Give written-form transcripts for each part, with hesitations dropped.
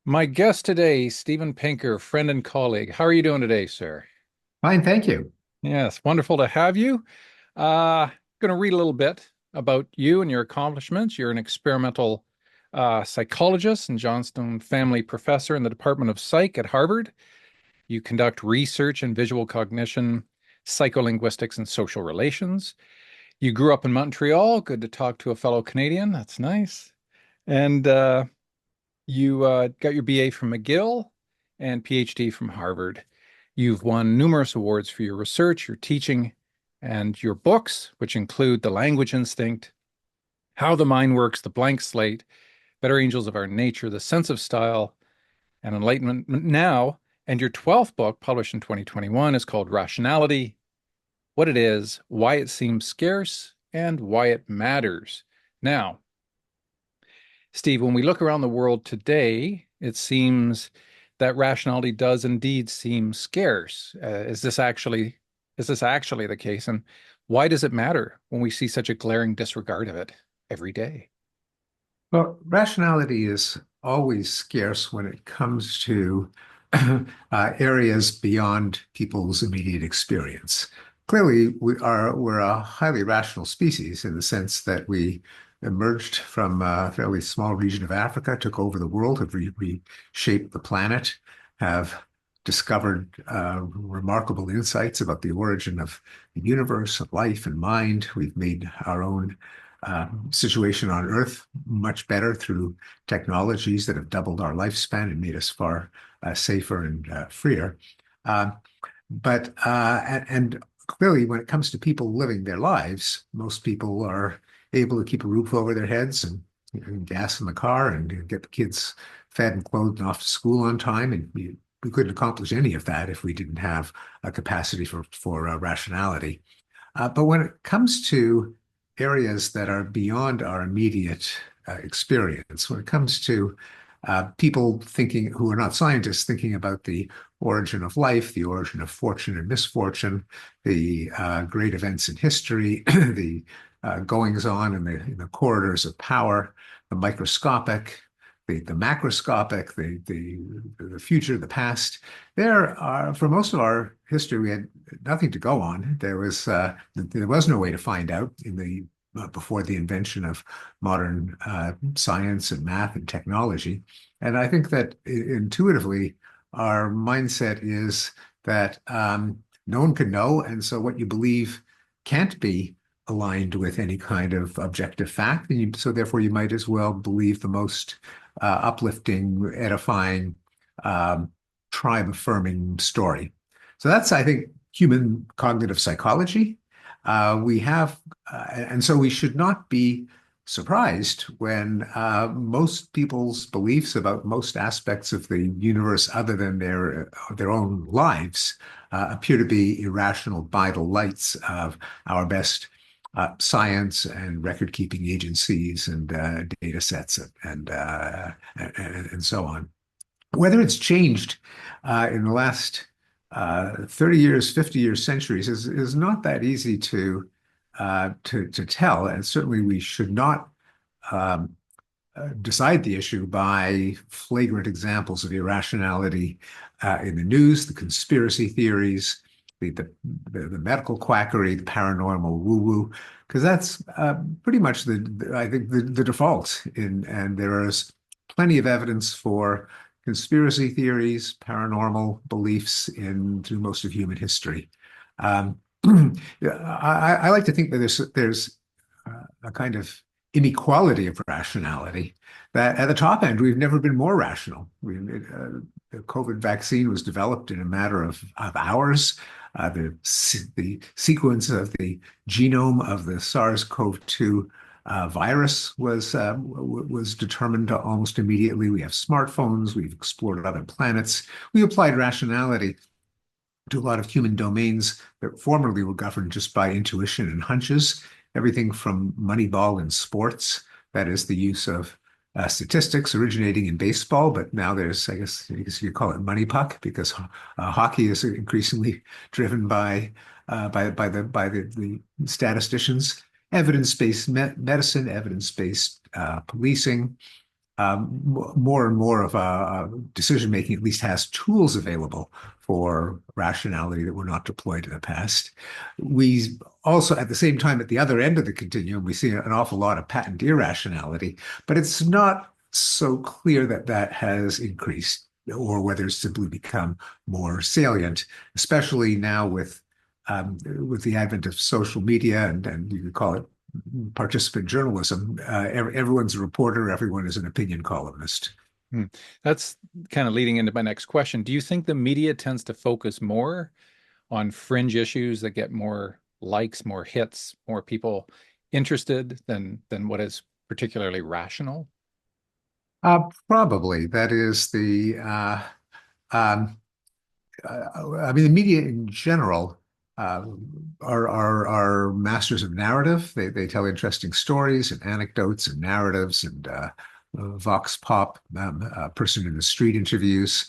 My guest today, Steven Pinker, friend and colleague. How are you doing today, sir? Fine, thank you. Yes, wonderful to have you. Uh, going to read a little bit about you and your accomplishments. You're an experimental psychologist and Johnstone Family Professor in the Department of Psych at Harvard. You conduct research in visual cognition, psycholinguistics, and social relations. You grew up in Montreal. Good to talk to a fellow Canadian. That's nice. And you got your BA from McGill and PhD from Harvard. You've won numerous awards for your research, your teaching, and your books, which include The Language Instinct, How the Mind Works, The Blank Slate, Better Angels of Our Nature, The Sense of Style, and Enlightenment Now. And your 12th book, published in 2021, is called Rationality: What It Is, Why It Seems Scarce, and Why It Matters. Now, Steve, when we look around the world today, it seems that rationality does indeed seem scarce. Is this actually the case? And why does it matter when we see such a glaring disregard of it every day? Well, rationality is always scarce when it comes to areas beyond people's immediate experience. Clearly, we're a highly rational species in the sense that we emerged from a fairly small region of Africa, took over the world, have reshaped the planet, have discovered remarkable insights about the origin of the universe, of life and mind. We've made our own situation on Earth much better through technologies that have doubled our lifespan and made us far safer and freer. Uh, but clearly, when it comes to people living their lives, most people are able to keep a roof over their heads and gas in the car and get the kids fed and clothed and off to school on time. And we couldn't accomplish any of that if we didn't have a capacity for rationality. But when it comes to areas that are beyond our immediate experience, when it comes to people thinking who are not scientists, thinking about the origin of life, the origin of fortune and misfortune, the great events in history, the goings on in the corridors of power, the microscopic, the macroscopic, the future, the past. There are, for most of our history, we had nothing to go on. There was no way to find out in the before the invention of modern science and math and technology. And I think that intuitively, our mindset is that no one can know, and so what you believe can't be aligned with any kind of objective fact, and so therefore you might as well believe the most uplifting, edifying, tribe-affirming story. So that's, I think, human cognitive psychology. And so we should not be surprised when most people's beliefs about most aspects of the universe, other than their own lives, appear to be irrational by the lights of our best science and record-keeping agencies and data sets and so on. Whether it's changed in the last 30 years, 50 years, centuries is not that easy to tell. And certainly we should not um, decide the issue by flagrant examples of irrationality in the news, the conspiracy theories, the medical quackery, the paranormal woo-woo, because that's pretty much I think the default and there is plenty of evidence for conspiracy theories, paranormal beliefs through most of human history. Um, I like to think that there's a kind of inequality of rationality. That at the top end, we've never been more rational. The COVID vaccine was developed in a matter of hours. The sequence of the genome of the SARS-CoV-2 virus was determined almost immediately. We have smartphones. We've explored other planets. We applied rationality to a lot of human domains that formerly were governed just by intuition and hunches. Everything from Moneyball in sports, that is the use of statistics originating in baseball, but now there's, I guess you could call it money puck because hockey is increasingly driven by the statisticians. Evidence-based medicine, evidence-based policing, more and more of decision making at least has tools available for rationality that were not deployed in the past. We also, at the same time, at the other end of the continuum, we see an awful lot of patent irrationality, but it's not so clear that that has increased or whether it's simply become more salient, especially now with the advent of social media and you could call it participant journalism. Everyone's a reporter, everyone is an opinion columnist. Hmm. That's kind of leading into my next question. Do you think the media tends to focus more on fringe issues that get more likes, more hits, more people interested than what is particularly rational? Probably that is um, I mean, the media in general uh, are masters of narrative. They tell interesting stories and anecdotes and narratives and vox pop, person in the street interviews.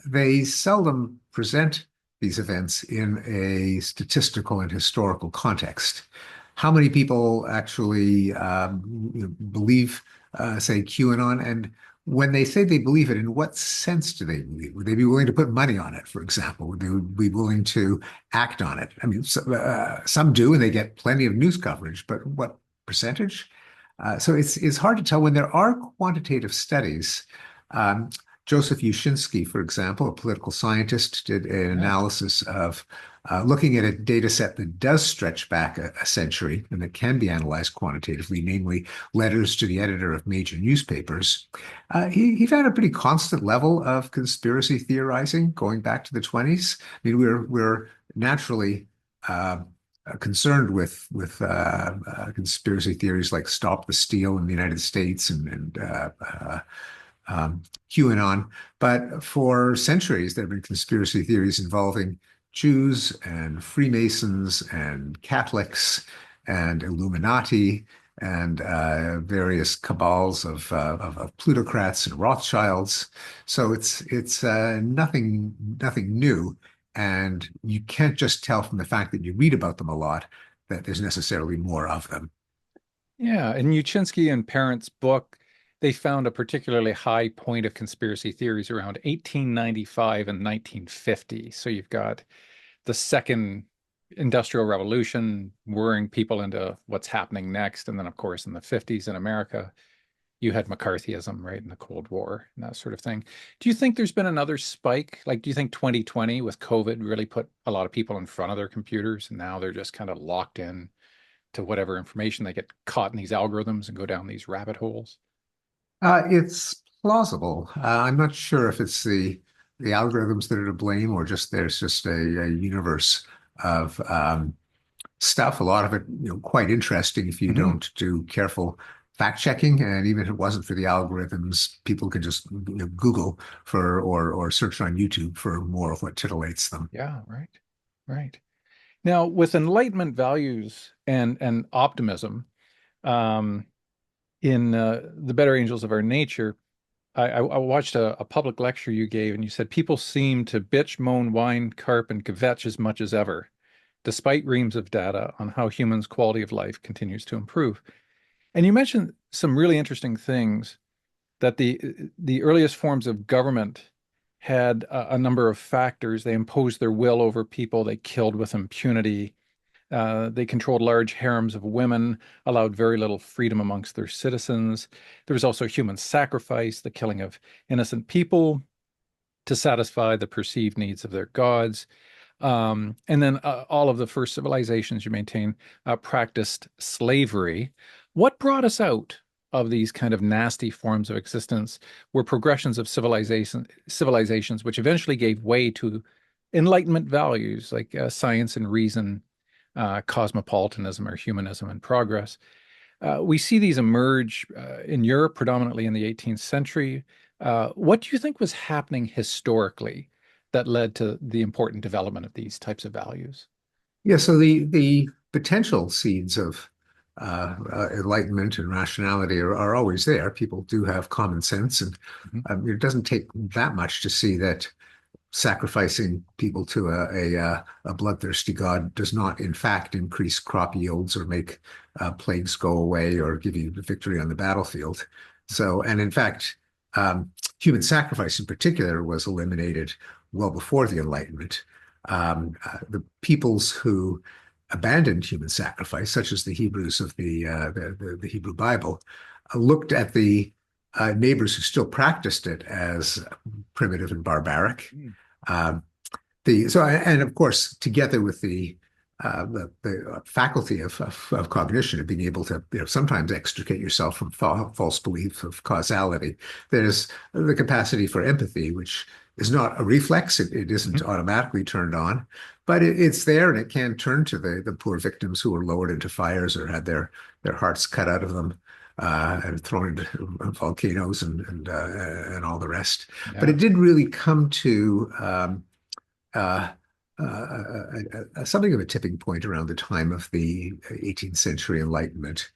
They seldom present these events in a statistical and historical context. How many people actually believe, say, QAnon? And when they say they believe it, in what sense do they believe it? Would they be willing to put money on it, for example? Would they be willing to act on it? I mean, some do, and they get plenty of news coverage, but what percentage? So it's hard to tell when there are quantitative studies. Um, Joseph Uschinsky, for example, a political scientist, did an Yeah. analysis of looking at a data set that does stretch back a century and that can be analyzed quantitatively, namely letters to the editor of major newspapers. He found a pretty constant level of conspiracy theorizing going back to the 20s. I mean, we're naturally concerned with conspiracy theories like Stop the Steal in the United States and QAnon. But for centuries, there have been conspiracy theories involving Jews and Freemasons and Catholics and Illuminati and various cabals of plutocrats and Rothschilds. So it's nothing new, and you can't just tell from the fact that you read about them a lot that there's necessarily more of them. Yeah. In Uchinsky and Parent's book, they found a particularly high point of conspiracy theories around 1895 and 1950. So you've got the second industrial revolution worrying people into what's happening next. And then, of course, in the 50s in America, you had McCarthyism, right, in the Cold War and that sort of thing. Do you think there's been another spike? Like, do you think 2020 with COVID really put a lot of people in front of their computers and now they're just kind of locked in to whatever information they get caught in these algorithms and go down these rabbit holes? It's plausible. I'm not sure if it's the algorithms that are to blame or just there's just a universe of stuff. A lot of it, quite interesting if you Hmm. don't do careful fact checking. And even if it wasn't for the algorithms, people can just Google for or search on YouTube for more of what titillates them. Yeah, right. Right. Now, with Enlightenment values and optimism, um, in The Better Angels of Our Nature, I watched a public lecture you gave, and you said people seem to bitch, moan, whine, carp, and kvetch as much as ever, despite reams of data on how humans' quality of life continues to improve. And you mentioned some really interesting things that the earliest forms of government had a number of factors. They imposed their will over people. They killed with impunity. They controlled large harems of women, allowed very little freedom amongst their citizens. There was also human sacrifice, the killing of innocent people to satisfy the perceived needs of their gods. And then all of the first civilizations you maintain practiced slavery. What brought us out of these kind of nasty forms of existence were progressions of civilizations which eventually gave way to Enlightenment values like science and reason, cosmopolitanism or humanism and progress. We see these emerge in Europe, predominantly in the 18th century. What do you think was happening historically that led to the important development of these types of values? Yeah, so the potential seeds of enlightenment and rationality are always there. People do have common sense, and Mhm. it doesn't take that much to see that sacrificing people to a bloodthirsty god does not, in fact, increase crop yields or make plagues go away or give you the victory on the battlefield. So, and in fact, human sacrifice in particular was eliminated well before the Enlightenment. The peoples who abandoned human sacrifice, such as the Hebrews of the Hebrew Bible, looked at the neighbors who still practiced it as primitive and barbaric. Mm. Um, and of course, together with the faculty of cognition of being able to sometimes extricate yourself from false belief of causality, there's the capacity for empathy, which is not a reflex. It isn't Mhm. automatically turned on, but it's there, and it can turn to the poor victims who were lowered into fires or had their hearts cut out of them. And thrown into volcanoes and all the rest. But Yeah. it did really come to uh, something of a tipping point around the time of the 18th century Enlightenment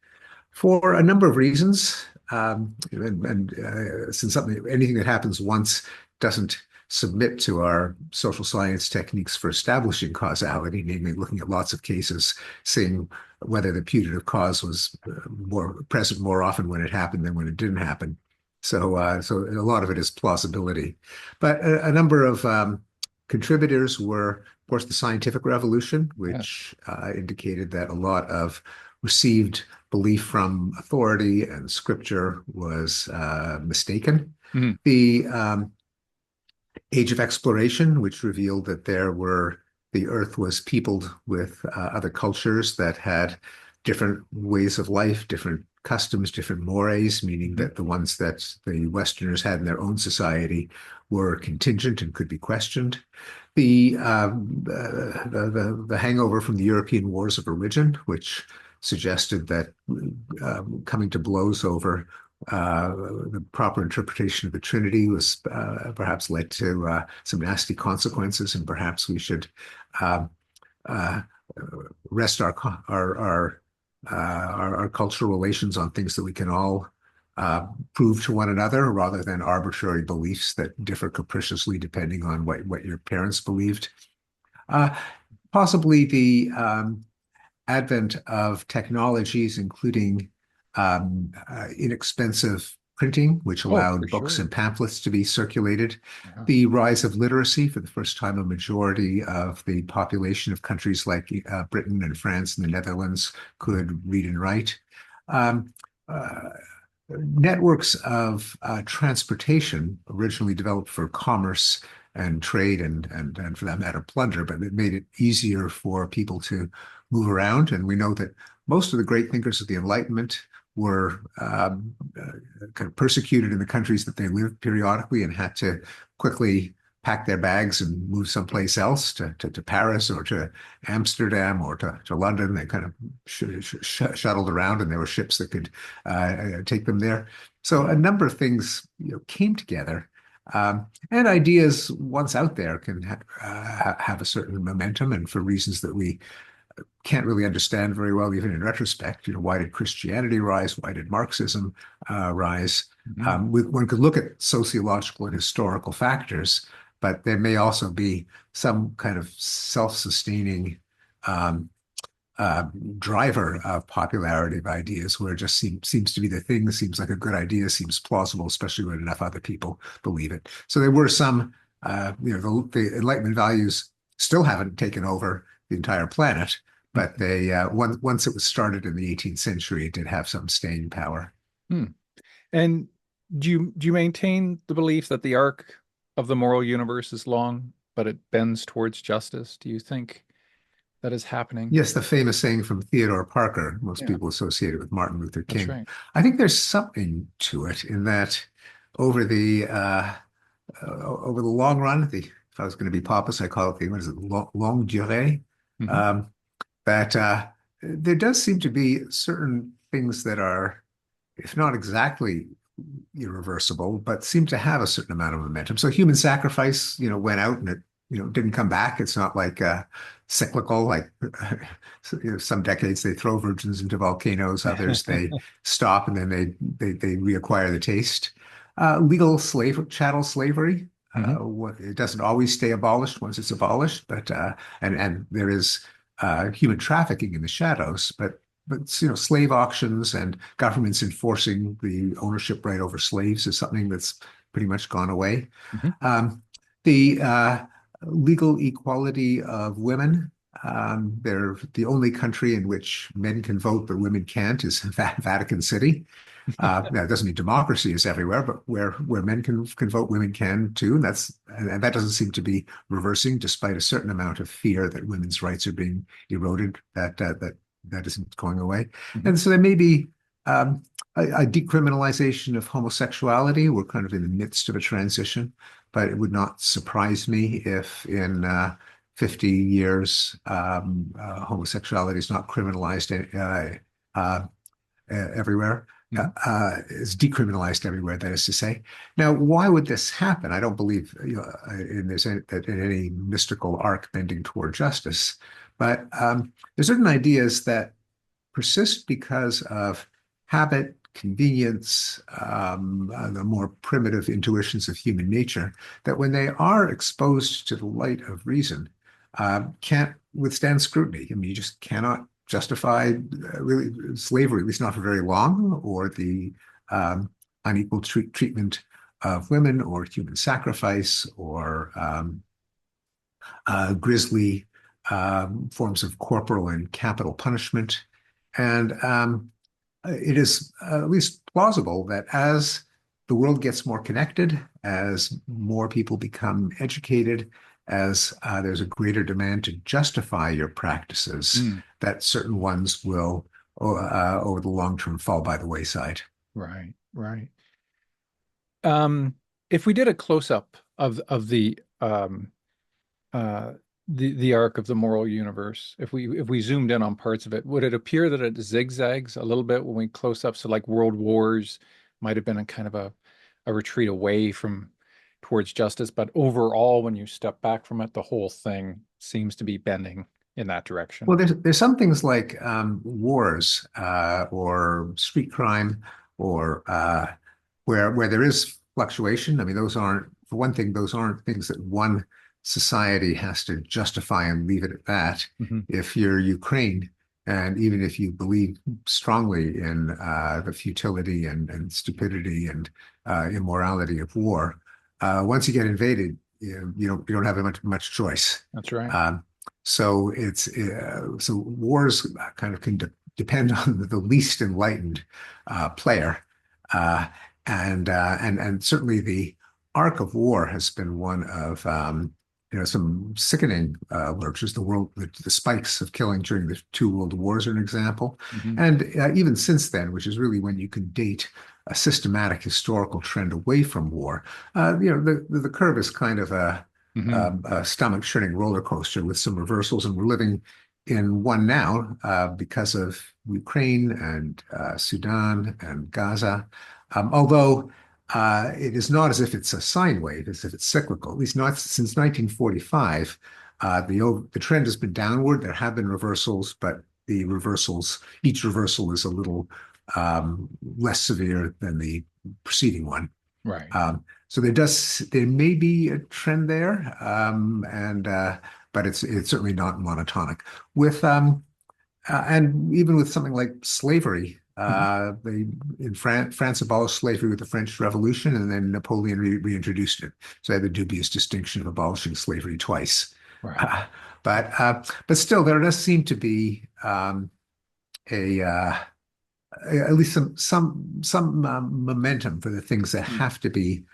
for a number of reasons. Since anything that happens once doesn't submit to our social science techniques for establishing causality, namely looking at lots of cases, seeing whether the putative cause was more present more often when it happened than when it didn't happen. So a lot of it is plausibility. But a number of contributors were, of course, the scientific revolution, Yes. which indicated that a lot of received belief from authority and scripture was mistaken. Mhm. The age of exploration, which revealed that the earth was peopled with other cultures that had different ways of life, different customs, different mores, meaning Mhm. that the ones that the Westerners had in their own society were contingent and could be questioned. The hangover from the European Wars of Religion, which suggested that coming to blows over the proper interpretation of the Trinity was perhaps led to some nasty consequences, and perhaps we should um, uh, rest our cultural relations on things that we can all prove to one another, rather than arbitrary beliefs that differ capriciously depending on what your parents believed. Uh, Possibly the advent of technologies, including inexpensive printing, which Oh, for allowed books sure. and pamphlets to be circulated, Yeah. the rise of literacy. For the first time, a majority of the population of countries like Britain and France and the Netherlands could read and write. Um, uh, Networks of transportation, originally developed for commerce and trade and for that matter plunder, but it made it easier for people to move around. And we know that most of the great thinkers of the Enlightenment were kind of persecuted in the countries that they lived periodically and had to quickly pack their bags and move someplace else to Paris or to Amsterdam or to London. They kind of shuttled around, and there were ships that could take them there. So a number of things came together. And ideas once out there can have a certain momentum, and for reasons that we can't really understand very well, even in retrospect. Why did Christianity rise? Why did Marxism rise? Mhm. One could look at sociological and historical factors, but there may also be some kind of self-sustaining um, uh, driver of popularity of ideas, where it just seems to be the thing, seems like a good idea, seems plausible, especially when enough other people believe it. So there were some, the Enlightenment values still haven't taken over the entire planet, but they once it was started in the 18th century, it did have some staying power. Mhm. And do you maintain the belief that the arc of the moral universe is long, but it bends towards justice? Do you think that is happening? Yes, the famous saying from Theodore Parker, most Yeah, people associate it with Martin Luther that's King. right. I think there's something to it in that over the over the long run, if I was going to be pompous, I call it the what is it, longue durée. Hmm. Um, that there does seem to be certain things that are, if not exactly irreversible, but seem to have a certain amount of momentum. So human sacrifice, went out and it, didn't come back. It's not like cyclical, like some decades they throw virgins into volcanoes, others they stop and then they reacquire the taste. Legal chattel slavery. Hmm. It doesn't always stay abolished once it's abolished, but and there is human trafficking in the shadows, but but slave auctions and governments enforcing the ownership right over slaves is something that's pretty much gone away. Mhm. The legal equality of women. They're the only country in which men can vote but women can't is Vatican City. Now, it doesn't mean democracy is everywhere, but where men can vote, women can too, and that doesn't seem to be reversing, despite a certain amount of fear that women's rights are being eroded. That isn't going away, Mhm. and so there may be a decriminalization of homosexuality. We're kind of in the midst of a transition, but it would not surprise me if in 50 years homosexuality is not criminalized everywhere, Mhm. is decriminalized everywhere, that is to say. Now, why would this happen? I don't believe that in any mystical arc bending toward justice, but there's certain ideas that persist because of habit, convenience, the more primitive intuitions of human nature, that when they are exposed to the light of reason, can't withstand scrutiny. I mean, you just cannot justify really slavery, at least not for very long, or the unequal treatment of women, or human sacrifice, or grisly forms of corporal and capital punishment. And it is at least plausible that as the world gets more connected, as more people become educated, as there's a greater demand to justify your practices, Mm. that certain ones will, over the long term, fall by the wayside. Right, right. Um, if we did a close-up of uh the arc of the moral universe, if we zoomed in on parts of it, would it appear that it zigzags a little bit when we close up? So like world wars might have been a kind of a retreat away from towards justice, but overall, when you step back from it, the whole thing seems to be bending in that direction. Well, there's some things like wars or street crime, or where there is fluctuation. I mean, those aren't, for one thing, those aren't things that one society has to justify and leave it at that. Hmm. If you're Ukraine, and even if you believe strongly in the futility and stupidity and immorality of war, once you get invaded, you don't have much choice. That's right. Um, so wars kind of can depend on the least enlightened player, uh, and certainly the arc of war has been one of some sickening lurches. The spikes of killing during the two world wars are an example, Hmm. and even since then, which is really when you can date a systematic historical trend away from war. The curve is kind of Hmm. a stomach-churning roller coaster with some reversals, and we're living in one now because of Ukraine and Sudan and Gaza. Although it is not as if it's a sine wave, as if it's cyclical, at least not since 1945. The trend has been downward. There have been reversals, but each reversal is a little less severe than the preceding one. Right. So there may be a trend there, and but it's certainly not monotonic. And even with something like slavery, Hmm. they in France abolished slavery with the French Revolution, and then Napoleon reintroduced it. So they had the dubious distinction of abolishing slavery twice. Right. Uh, but still, there does seem to be a at least some momentum for the things that Mm. have to be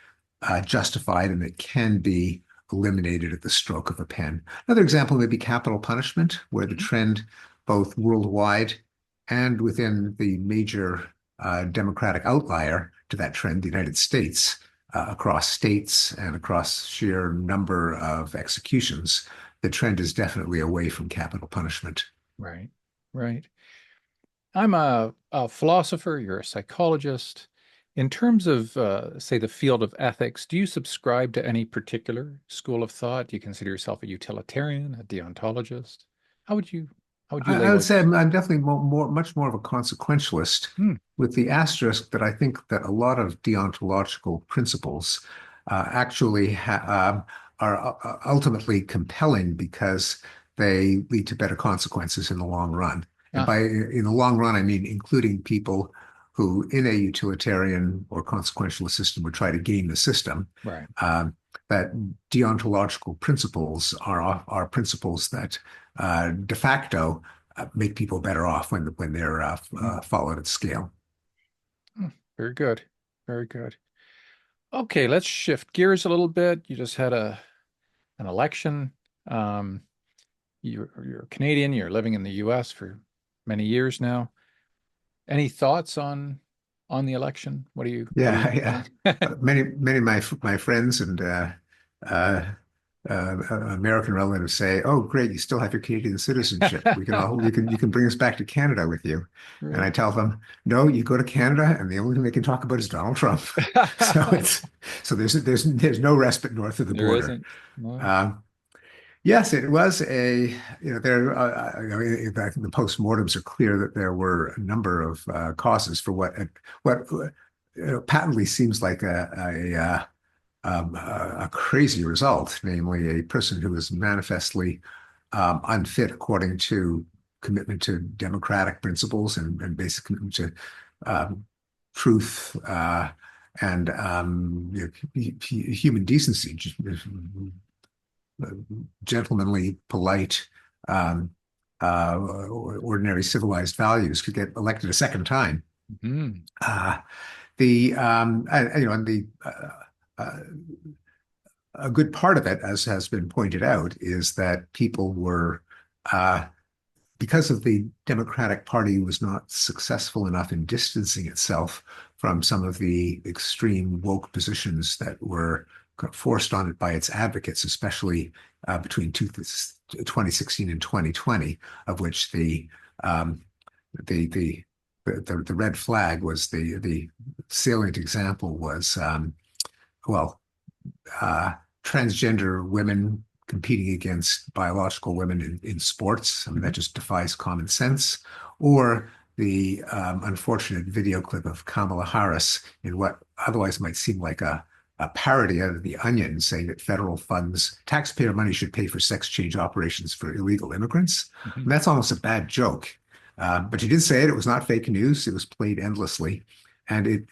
justified and that can be eliminated at the stroke of a pen. Another example may be capital punishment, where the Mhm. trend, both worldwide and within the major democratic outlier to that trend, the United States, across states and across sheer number of executions, the trend is definitely away from capital punishment. Right. Right. I'm a philosopher, you're a psychologist. In terms of, say, the field of ethics, do you subscribe to any particular school of thought? Do you consider yourself a utilitarian, a deontologist? How would you, how would you I would label say yourself? I'm definitely much more of a consequentialist, Hmm. with the asterisk that I think that a lot of deontological principles actually are ultimately compelling because they lead to better consequences in the long run. And Ah, in the long run, I mean including people who, in a utilitarian or consequentialist system, would try to game the system. right. Um, that deontological principles are principles that de facto make people better off when they're Mhm. followed at scale. Very good. Very good. Okay, let's shift gears a little bit. You just had an election. Um, you're Canadian. You're living in the U.S. for many years now. Any thoughts on the election? What do you Yeah, yeah. think? Many of my friends and uh, American relatives say, "Oh, great, you still have your Canadian citizenship. We can all you can bring us back to Canada with you." And Right. I tell them, "No, you go to Canada, and the only thing they can talk about is Donald Trump." So there's no respite north of the There border. isn't. No. Um, yes, it was a there. I think the postmortems are clear that there were a number of causes for what patently seems like a crazy result, namely a person who is manifestly unfit according to commitment to democratic principles and basic commitment to um, truth and human decency, just, gentlemanly, polite, um, ordinary civilized values could get elected a second time. Mhm. Uh, the you know, and the uh, a good part of it, as has been pointed out, is that people were, uh, because of the Democratic Party was not successful enough in distancing itself from some of the extreme woke positions that were forced on it by its advocates, especially between 2016 and 2020, of which um, the the the red flag was the salient example was well uh, transgender women competing against biological women in sports. I mean, that Mhm. just defies common sense. Or the unfortunate video clip of Kamala Harris in what otherwise might seem like a parody out of The Onion saying that federal funds, taxpayer money should pay for sex change operations for illegal immigrants. And Mhm. that's almost a bad joke. But she did say it. It was not fake news. It was played endlessly. And it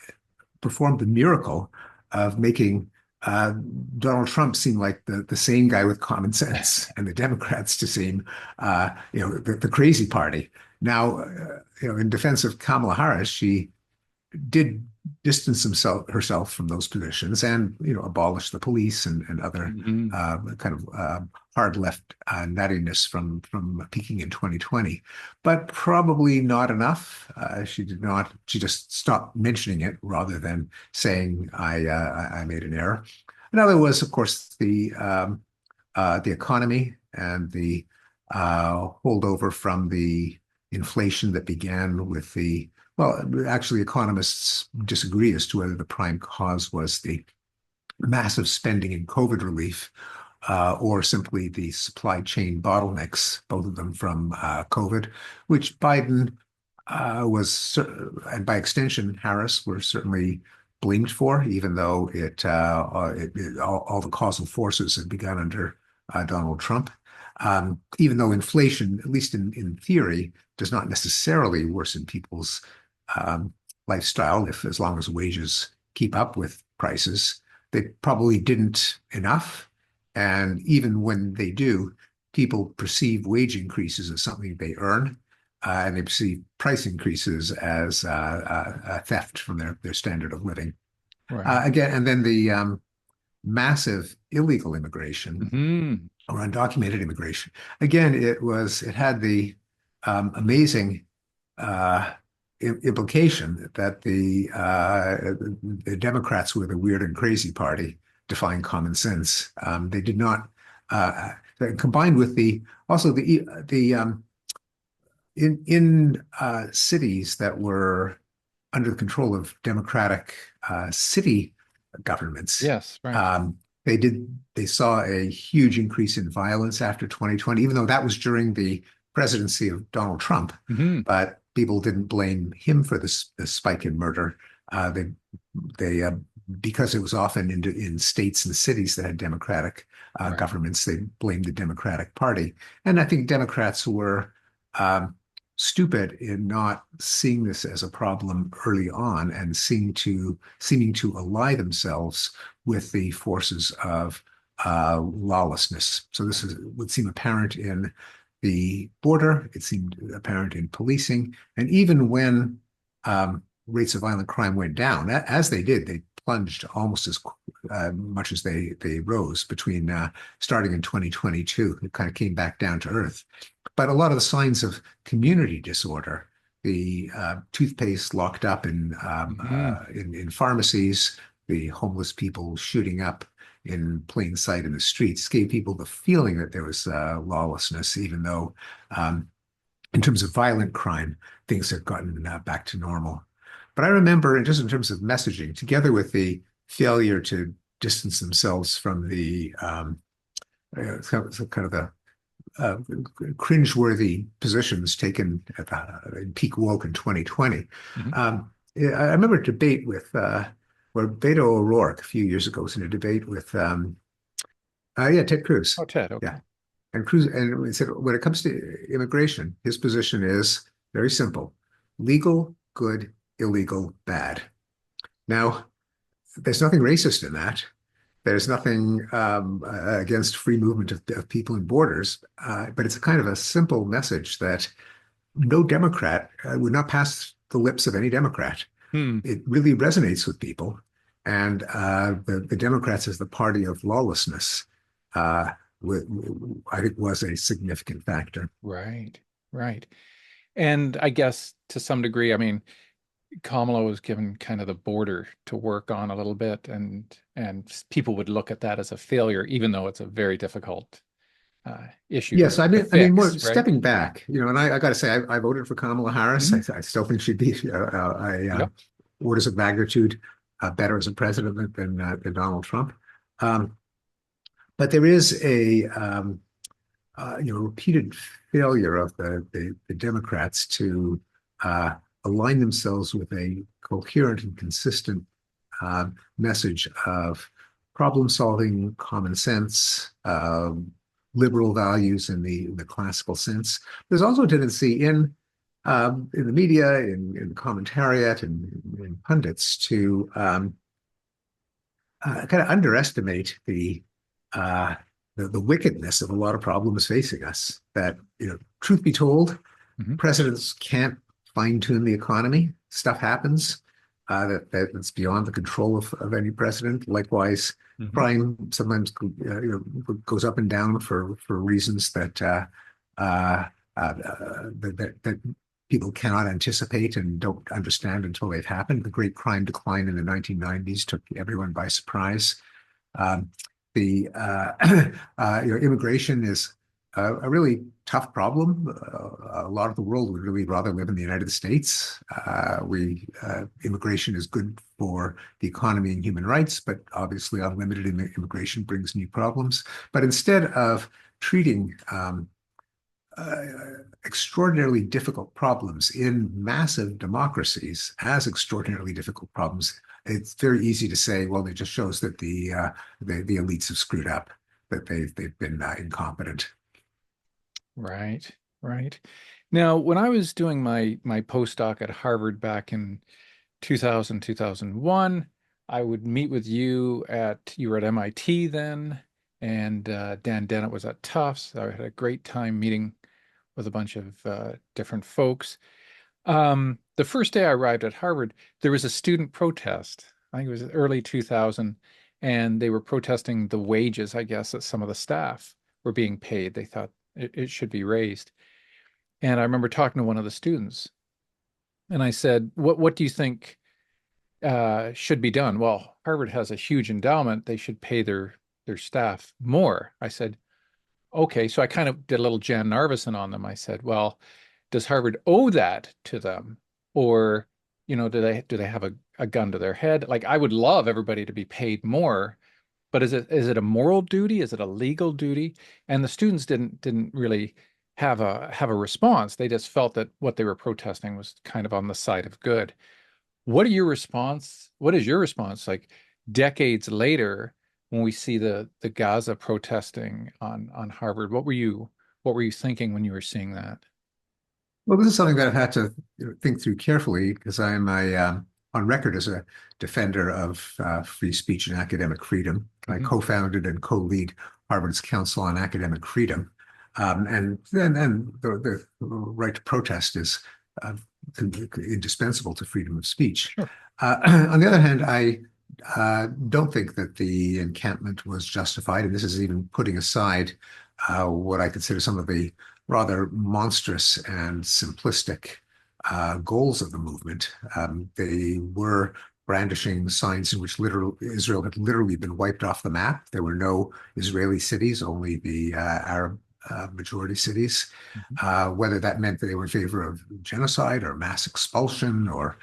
performed the miracle of making uh, Donald Trump seem like the sane guy with common sense, and the Democrats to seem, the crazy party. Now, in defense of Kamala Harris, she did distance herself from those positions and abolish the police and other Mhm. kind of hard left nuttiness from peaking in 2020, but probably not enough. She did not. She just stopped mentioning it rather than saying I made an error. Another was, of course, the economy and the holdover from the inflation that began with the well, actually, economists disagree as to whether the prime cause was the massive spending in COVID relief or simply the supply chain bottlenecks, both of them from COVID, which Biden and by extension, Harris were certainly blamed for, even though all the causal forces had begun under Donald Trump. Even though inflation, at least in theory, does not necessarily worsen people's um, lifestyle if as long as wages keep up with prices. They probably didn't enough. And even when they do, people perceive wage increases as something they earn, and they perceive price increases as theft from their standard of living. Right. Again, and then the massive illegal immigration Mhm. or undocumented immigration. Again, it had the amazing uh, implication that the Democrats were the weird and crazy party, defying common sense. They did not, combined with the also the in cities that were under the control of Democratic city governments. Yes, right. Um, they saw a huge increase in violence after 2020, even though that was during the presidency of Donald Trump. Mhm. But people didn't blame him for the spike in murder. They because it was often in states and cities that had Democratic Right. governments, they blamed the Democratic Party. And I think Democrats were um, stupid in not seeing this as a problem early on and seeming to ally themselves with the forces of lawlessness. So this would seem apparent in the border. It seemed apparent in policing, and even when rates of violent crime went down, as they did, they plunged almost as much as they rose between starting in 2022. It kind of came back down to earth. But a lot of the signs of community disorder, the toothpaste locked up Hmm. in pharmacies, the homeless people shooting up in plain sight in the streets, gave people the feeling that there was lawlessness, even though in terms of violent crime, things have gotten back to normal. But I remember, just in terms of messaging, together with the failure to distance themselves from the kind of the uh, cringeworthy positions taken at in peak woke in 2020. Hmm. I remember a debate with where Beto O'Rourke a few years ago was in a debate with yeah, Ted Cruz. Oh, Ted. Yeah. Okay. And Cruz, and he said when it comes to immigration, his position is very simple: legal, good; illegal, bad. Now, there's nothing racist in that. There's nothing against free movement of people and borders, but it's a kind of a simple message that no Democrat would not pass the lips of any Democrat. Hmm. It really resonates with people, and the Democrats as the party of lawlessness, uh, I think, was a significant factor. Right. Right. And I guess to some degree, I mean, Kamala was given kind of the border to work on a little bit, and people would look at that as a failure, even though it's a very difficult issue Yes, to I mean, more fix, right? stepping back, and I got to say, I voted for Kamala Harris. Hmm. I still think she'd be Yep. orders of magnitude better as a president than Donald Trump. Um, but there is a repeated failure of the Democrats to uh, align themselves with a coherent and consistent message of problem solving, common sense, liberal values in the classical sense. There's also a tendency in the media, in the commentariat, and in pundits to kind of underestimate uh, the wickedness of a lot of problems facing us. That, truth be told, Hmm. presidents can't fine tune the economy. Stuff happens that's beyond the control of any president. Likewise, Hmm. crime sometimes goes up and down for reasons uh, that people cannot anticipate and don't understand until they've happened. The great crime decline in the 1990s took everyone by surprise. Um, the immigration is a really tough problem. A lot of the world would really rather live in the United States. We Immigration is good for the economy and human rights, but obviously unlimited immigration brings new problems. But instead of treating uh, extraordinarily difficult problems in massive democracies as extraordinarily difficult problems, it's very easy to say, well, it just shows that the elites have screwed up, that they've been incompetent. Right. Right. Now, when I was doing my postdoc at Harvard back in 2000, 2001, I would meet with you were at MIT then, and Dan Dennett was at Tufts. I had a great time meeting with a bunch of different folks. The first day I arrived at Harvard, there was a student protest. I think it was early 2000, and they were protesting the wages, I guess, that some of the staff were being paid. They thought it should be raised. And I remember talking to one of the students, and I said, "What do you think should be done?" Well, Harvard has a huge endowment. They should pay their staff more. I said, "Okay." So I kind of did a little Jan Narveson on them. I said, "Well, does Harvard owe that to them, or do they have a gun to their head? Like, I would love everybody to be paid more, but is it a moral duty? Is it a legal duty?" And the students didn't really have a response. They just felt that what they were protesting was kind of on the side of good. What is your response like decades later when we see the Gaza protesting on Harvard? What were you thinking when you were seeing that? Well, this is something that I've had to think through carefully because I'm on record as a defender of free speech and academic freedom. I Hmm. co-founded and co-lead Harvard's Council on Academic Freedom. And then the right to protest is uh, indispensable to freedom of speech. Sure. On the other hand, I don't think that the encampment was justified, and this is even putting aside what I consider some of the rather monstrous and simplistic goals of the movement. They were brandishing signs in which Israel had literally been wiped off the map. There were no Israeli cities, only the Arab majority cities. Mhm. Whether that meant that they were in favor of genocide or mass expulsion or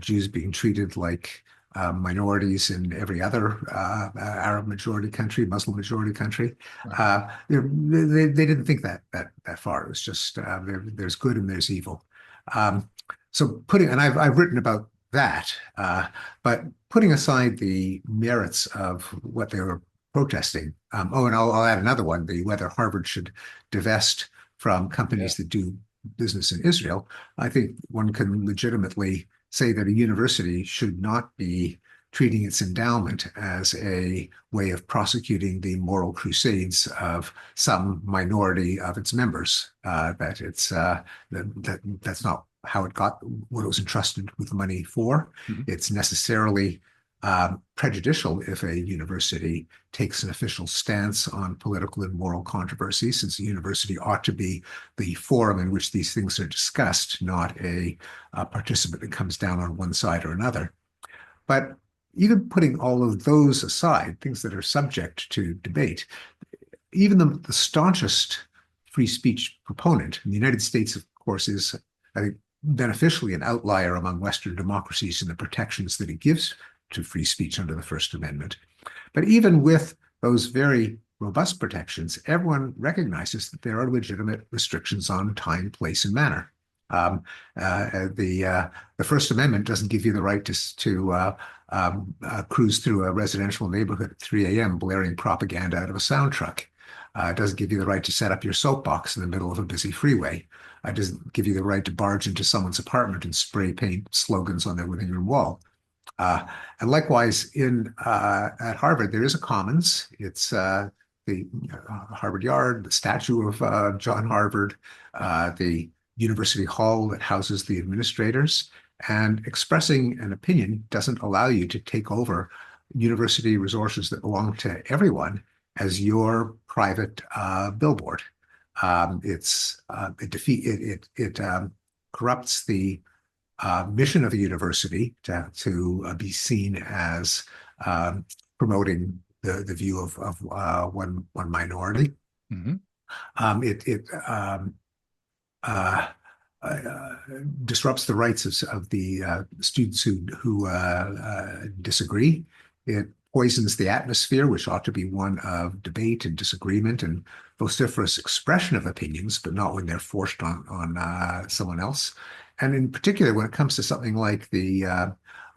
Jews being treated like minorities in every other Arab majority country, Muslim majority country. Right. They didn't think that far. It was just there's good and there's evil. Um, so and I've written about that, but putting aside the merits of what they were protesting. Oh, and I'll add another one: the whether Harvard should divest from Yeah. companies that do business in Israel. I think one can legitimately say that a university should not be treating its endowment as a way of prosecuting the moral crusades of some minority of its members. That's not how it got what it was entrusted with the money for. Mhm. It's necessarily prejudicial if a university takes an official stance on political and moral controversy, since the university ought to be the forum in which these things are discussed, not a participant that comes down on one side or another. But even putting all of those aside, things that are subject to debate, even the staunchest free speech proponent in the United States, of course, is, I think, beneficially an outlier among Western democracies in the protections that it gives to free speech under the First Amendment. But even with those very robust protections, everyone recognizes that there are legitimate restrictions on time, place, and manner. Um, the First Amendment doesn't give you the right to cruise through a residential neighborhood at 3 a.m. blaring propaganda out of a sound truck. It doesn't give you the right to set up your soapbox in the middle of a busy freeway. It doesn't give you the right to barge into someone's apartment and spray paint slogans on their living room wall. Uh, and likewise, in at Harvard, there is a commons. It's the Harvard Yard, the statue of John Harvard, Yeah. the University Hall that houses the administrators. And expressing an opinion doesn't allow you to take over university resources that belong to everyone as your private billboard. It corrupts the mission of a university to be seen as um, promoting the view of one minority. Hmm. It uh, uh, disrupts the rights of the students who disagree. It poisons the atmosphere, which ought to be one of debate and disagreement and vociferous expression of opinions, but not when they're forced on someone else. And in particular, when it comes to something like the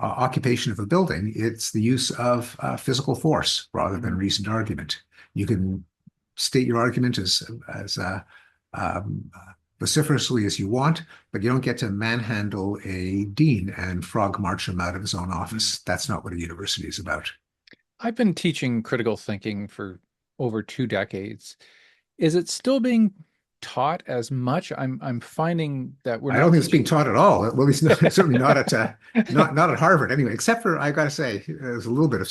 occupation of a building, it's the use of physical force rather than Hmm. reasoned argument. You can state your argument as um, vociferously as you want, but you don't get to manhandle a dean and frog march him out of his own office. That's not what a university is about. I've been teaching critical thinking for over 2 decades. Is it still being taught as much? I'm finding that we're I don't not think it's being teaching. taught at all. Well, at least not, certainly not at not at Harvard anyway. Except for I got to say, there's a little bit of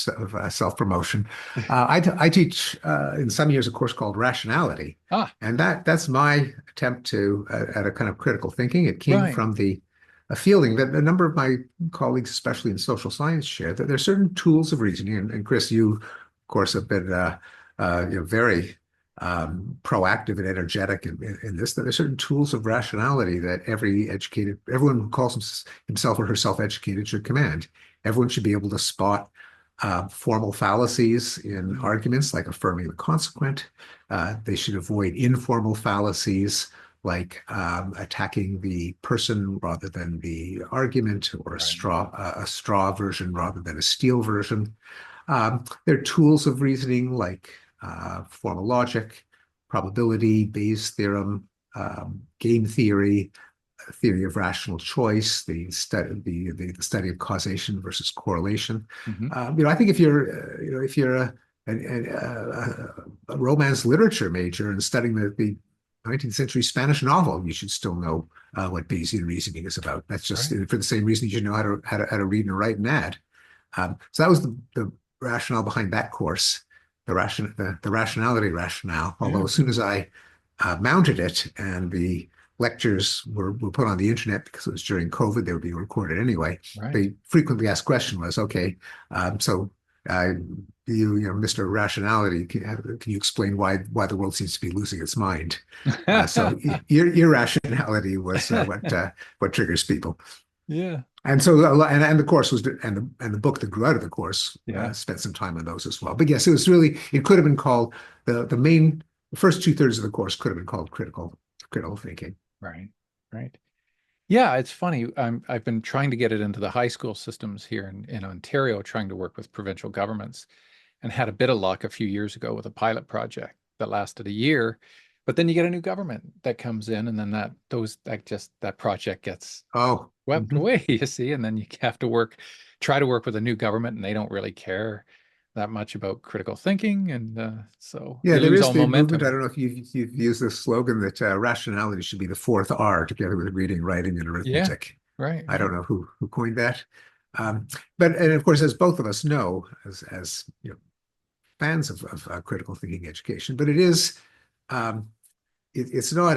self-promotion. I teach in some years a course called rationality, Ah, and that's my attempt to at a kind of critical thinking. It came right. from the a feeling that a number of my colleagues, especially in social science, share that there are certain tools of reasoning. And Chris, you of course have been very proactive and energetic in this, that there's certain tools of rationality that everyone who calls himself or herself educated should command. Everyone should be able to spot formal fallacies in Mm. arguments like affirming the consequent. They should avoid informal fallacies like attacking the person rather than the argument, or Right. a straw version rather than a steel version. There are tools of reasoning like formal logic, probability, Bayes' theorem, game theory, theory of rational choice, the study of causation versus correlation. Hmm. I think if you're if you're a romance literature major and studying the 19th century Spanish novel, you should still know what Bayesian reasoning is about. That's just Right. for the same reason you should know how to read and write an ad. So that was the rationale behind that course, the rationality rationale. Although Yeah. as soon as I mounted it and the lectures were put on the internet because it was during COVID, they were being recorded anyway. Right. The frequently asked question was, okay, so uh, Mr. Rationality, can you explain why the world seems to be losing its mind? So irrationality was what triggers people. Yeah. And so, and the course was, and the book that grew out of the course Yeah. spent some time on those as well. But yes, it was really, it could have been called the first two-thirds of the course could have been called critical thinking. Right. Right. Yeah, it's funny. I've been trying to get it into the high school systems here in Ontario, trying to work with provincial governments, and had a bit of luck a few years ago with a pilot project that lasted a year. But then you get a new government that comes in, and then that project gets Oh, swept mhm. away, you see, and then you have to try to work with a new government, and they don't really care that much about critical thinking, and so Yeah, you there lose is all the movement. I momentum. don't know if you've used this slogan that rationality should be the fourth R together with reading, writing, and Yeah, arithmetic. right, I don't right. know who coined that. But and of course, as both of us know, as fans of critical thinking education, but um, it's not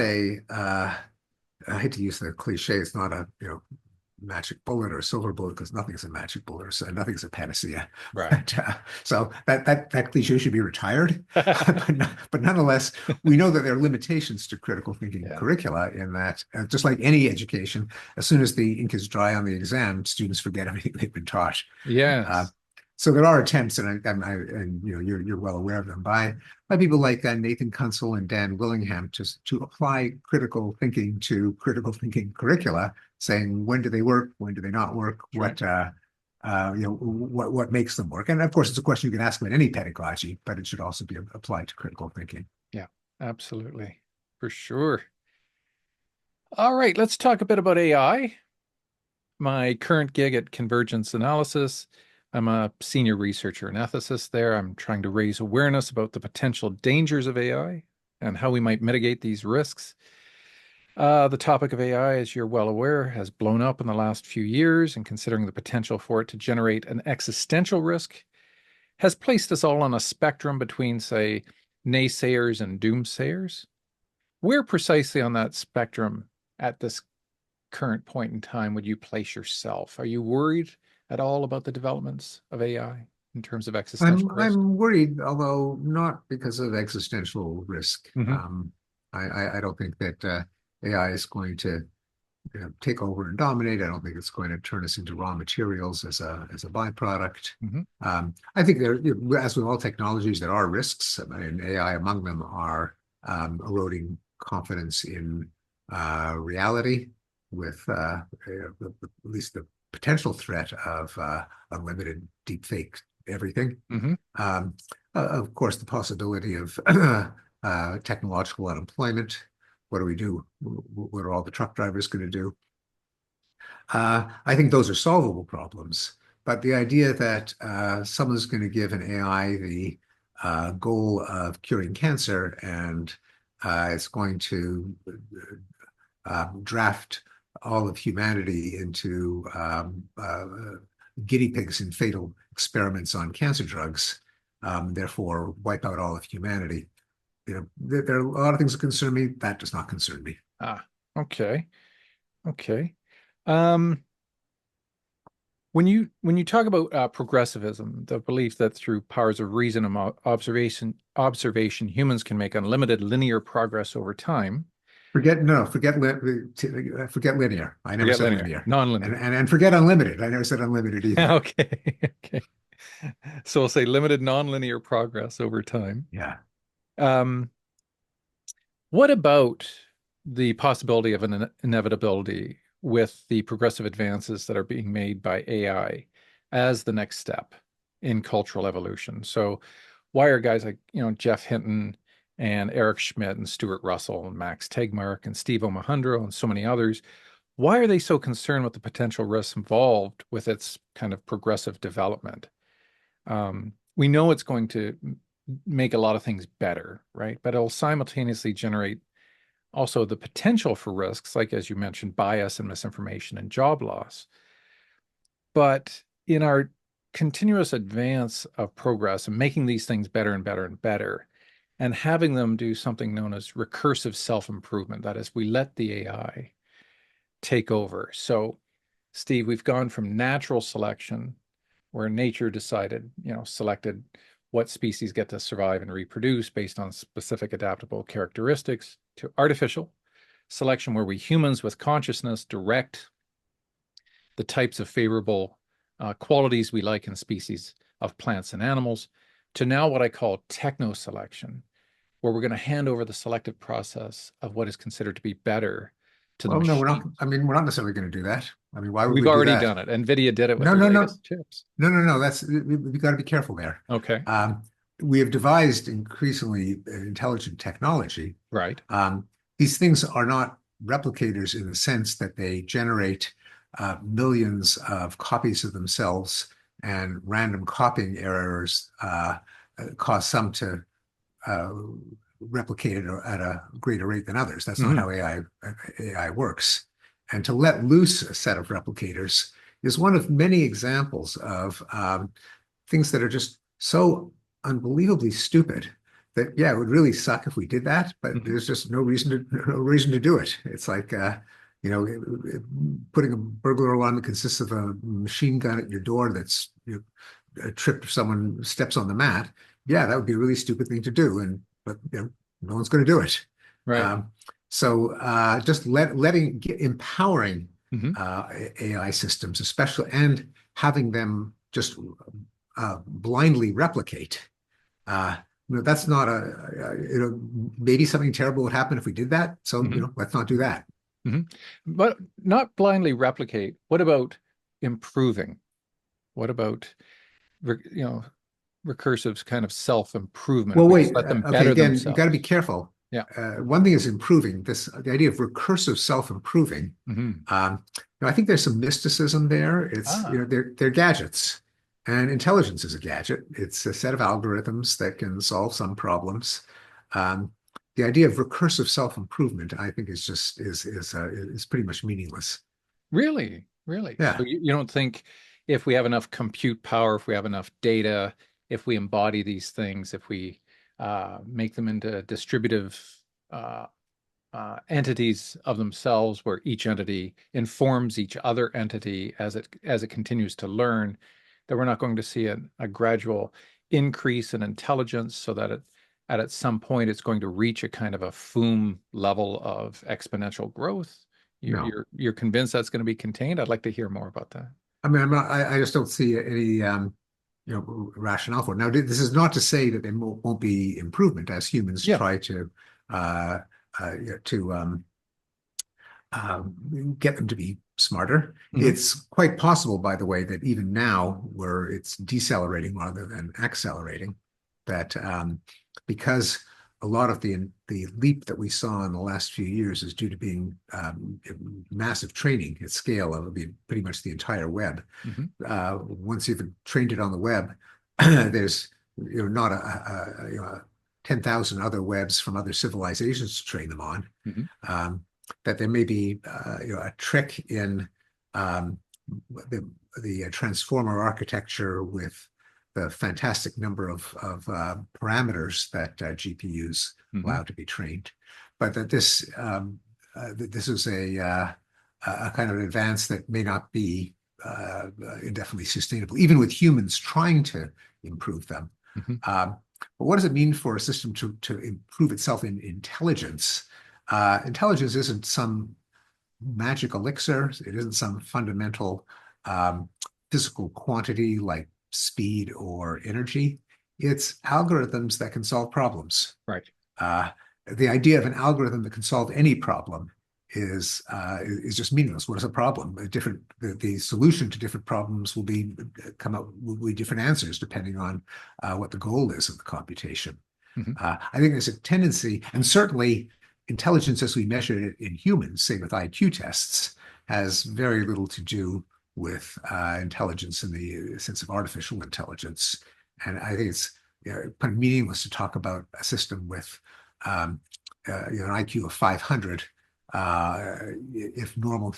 I hate to use the cliche, it's not a magic bullet or a silver bullet because nothing's a magic bullet or so, nothing's a panacea. Right. But, so that cliche should be retired. But nonetheless, we know that there are limitations to critical thinking Yeah. curricula in that, just like any education, as soon as the ink is dry on the exam, students forget everything they've been taught. Uh, Yes. so there are attempts, and you're well aware of them by people like Nathan Kunsel and Dan Willingham to apply critical thinking to critical thinking curricula, saying when do they work, when do they not work, Right. what makes them work. And of course, it's a question you can ask about any pedagogy, but it should also be applied to critical thinking. Yeah, absolutely. For sure. All right, let's talk a bit about AI. My current gig at Convergence Analysis, I'm a senior researcher and ethicist there. I'm trying to raise awareness about the potential dangers of AI and how we might mitigate these risks. The topic of AI, as you're well aware, has blown up in the last few years, and considering the potential for it to generate an existential risk has placed us all on a spectrum between, say, naysayers and doomsayers. Where precisely on that spectrum at this current point in time would you place yourself? Are you worried at all about the developments of AI in terms of existential risk? I'm worried, although not because of existential risk. Hmm. I don't think that AI is going to take over and dominate. I don't think it's going to turn us into raw materials as a byproduct. Hmm. I think there, as with all technologies, there are risks, and AI among them are eroding confidence in reality, with at least the potential threat of unlimited deepfake everything. Hmm. Of course, the possibility of technological unemployment. What do we do? What are all the truck drivers going to do? I think those are solvable problems. But the idea that someone's going to give an AI the goal of curing cancer and it's going to draft all of humanity into guinea pigs in fatal experiments on cancer drugs, therefore wipe out all of humanity. There are a lot of things that concern me. That does not concern me. Ah, okay. Okay. Um, when you talk about progressivism, the belief that through powers of reason and observation, humans can make unlimited linear progress over time. Forget no, forget forget linear. I never Forget said linear, linear, and non-linear. and forget unlimited. I never said unlimited either. Okay. Okay. So we'll say limited non-linear progress over time. Yeah. Um, what about the possibility of an inevitability with the progressive advances that are being made by AI as the next step in cultural evolution? So why are guys like, Jeff Hinton and Eric Schmidt and Stuart Russell and Max Tegmark and Steve Omohundro and so many others, why are they so concerned with the potential risks involved with its kind of progressive development? We know it's going to make a lot of things better, right? But it'll simultaneously generate also the potential for risks, like as you mentioned, bias and misinformation and job loss. But in our continuous advance of progress and making these things better and better and better, and having them do something known as recursive self-improvement, that is, we let the AI take over. So, Steve, we've gone from natural selection, where nature decided, selected what species get to survive and reproduce based on specific adaptable characteristics, to artificial selection, where we humans with consciousness direct the types of favorable qualities we like in species of plants and animals, to now what I call techno selection, where we're going to hand over the selective process of what is considered to be better to the Well, no, we're not. machine. I mean, we're not necessarily going to do that. I mean, why would We've we do already that? done it. NVIDIA did it with No, their no, no, latest chips. no, no, no. We got to be careful there. Okay. We have devised increasingly intelligent technology. Right. These things are not replicators in the sense that they generate millions of copies of themselves, and random copying errors cause some to uh, replicate it at a greater rate than others. That's not Mm-hmm. how AI works. And to let loose a set of replicators is one of many examples of things that are just so unbelievably stupid that, yeah, it would really suck if we did that, but Mm-hmm. there's just no reason to do it. It's like putting a burglar alarm that consists of a machine gun at your door that's a trip if someone steps on the mat. Yeah, that would be a really stupid thing to do, but no one's going to do it. Right. Um, just empowering Mm-hmm. AI systems, especially, and having them just blindly replicate. That's not maybe something terrible would happen if we did that. So, Mm-hmm. let's not do that. Mm-hmm. But not blindly replicate. What about improving? What about, recursive kind of self-improvement if Well, we just wait. let them Okay, better again, you got to be themselves? careful. Yeah. One thing is improving the idea of recursive self-improving. Mm-hmm. I think there's some mysticism there. It's, Ah, they're gadgets, and intelligence is a gadget. It's a set of algorithms that can solve some problems. Um, the idea of recursive self-improvement, I think, is pretty much meaningless. really? Really? So Yeah. you don't think if we have enough compute power, if we have enough data, if we embody these things, if we make them into distributive uh, entities of themselves, where each entity informs each other entity as it continues to learn, that we're not going to see a gradual increase in intelligence, so that at some point it's going to reach a kind of a FOOM level of exponential growth? You're No. you're you're convinced that's going to be contained? I'd like to hear more about that. I mean, I just don't see any rationale for it. Now, this is not to say that there won't be improvement as humans Yeah. try uh, to get them to be smarter. Hmm. It's quite possible, by the way, that even now, where it's decelerating rather than accelerating, that because a lot of the leap that we saw in the last few years is due to being massive training at scale of pretty much the entire web. Hmm. Once you've trained it on the web, there's not a 10,000 other webs from other civilizations to train them on. Hmm. Um, that there may be a trick in um, the transformer architecture with the fantastic number of parameters that GPUs Hmm. allow to be trained, but that this is a kind of advance that may not be indefinitely sustainable, even with humans trying to improve them. Hmm. Um, but what does it mean for a system to improve itself in intelligence? Intelligence isn't some magic elixir. It isn't some fundamental um, physical quantity like speed or energy. It's algorithms that can solve problems. Right. Uh, the idea of an algorithm that can solve any problem is just meaningless. What is a problem? The solution to different problems will be different answers depending on what the goal is of the computation. Hmm. I think there's a tendency, and certainly intelligence as we measure it in humans, say with IQ tests, has very little to do with intelligence in the sense of artificial intelligence. And I think it's kind of meaningless to talk about a system with an IQ of 500 if normal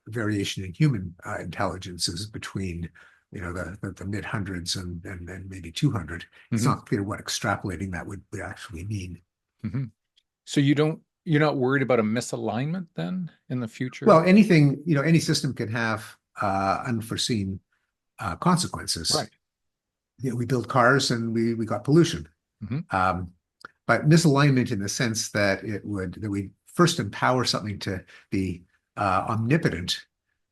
variation in human intelligence is between the mid hundreds and maybe 200. It's Hmm. not clear what extrapolating that would actually mean. Hmm. So you're not worried about a misalignment then in the future? Well, anything, any system can have unforeseen consequences. Right. We build cars and we got pollution. Hmm. Um, but misalignment in the sense that we first empower something to be omnipotent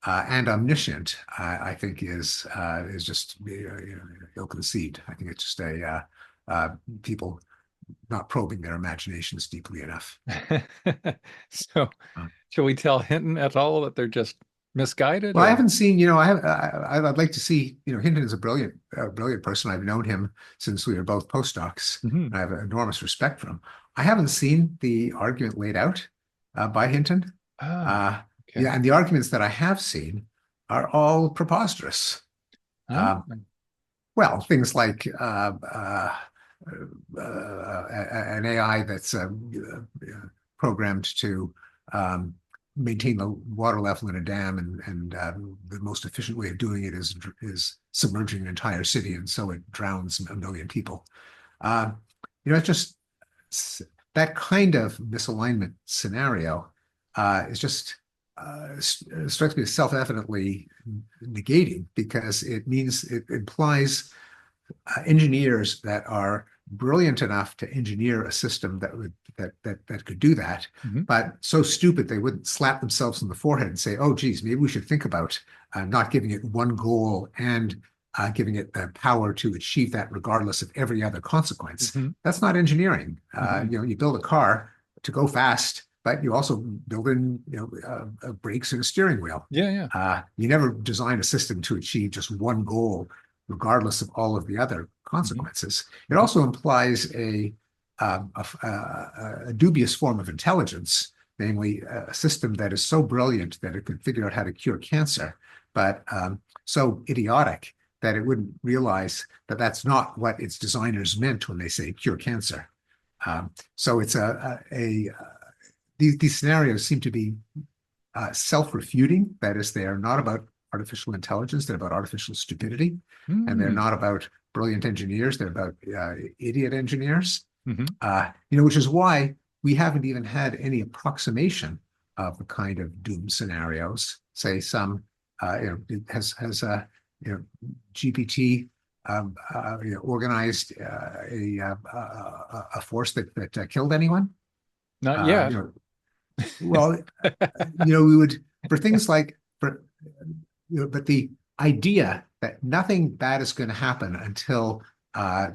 and omniscient, I think is just ill-conceived. I think it's just people not probing their imaginations deeply enough. So Uh, shall we tell Hinton et al. That they're just misguided well, I or? haven't seen, I'd like to see, Hinton is a brilliant person. I've known him since we were both postdocs, Mhm. and I have enormous respect for him. I haven't seen the argument laid out by Hinton. Ah, Uh, yeah, okay. and the arguments that I have seen are all preposterous. Ah, Um, well, things like an AI that's programmed to um, maintain the water level in a dam, and the most efficient way of doing it is submerging an entire city, and so it drowns a million people. Uh, it's just that kind of misalignment scenario is just strikes me as self-evidently negating because it implies engineers that are brilliant enough to engineer a system that could do that, mhm, but so stupid they wouldn't slap themselves on the forehead and say, "Oh, geez, maybe we should think about not giving it one goal and giving it the power to achieve that regardless of every other consequence." mhm, That's not engineering. mhm. You build a car to go fast, but you also build in brakes and a steering wheel. Yeah, yeah. You never design a system to achieve just one goal regardless of all of the other Mhm, consequences. It mhm, also implies a dubious form of intelligence, namely a system that is so brilliant that it could figure out how to cure cancer, but so idiotic that it wouldn't realize that that's not what its designers meant when they say cure cancer. So it's these scenarios seem to be self-refuting. That is, they are not about artificial intelligence, they're about artificial stupidity. And they're mm, not about brilliant engineers, they're about idiot engineers. mhm. Which is why we haven't even had any approximation of the kind of doom scenarios. Say some, has you know, GPT organized a force that killed anyone? Not Uh, yet. you know, well, we would for things like but the idea that nothing bad is going to happen until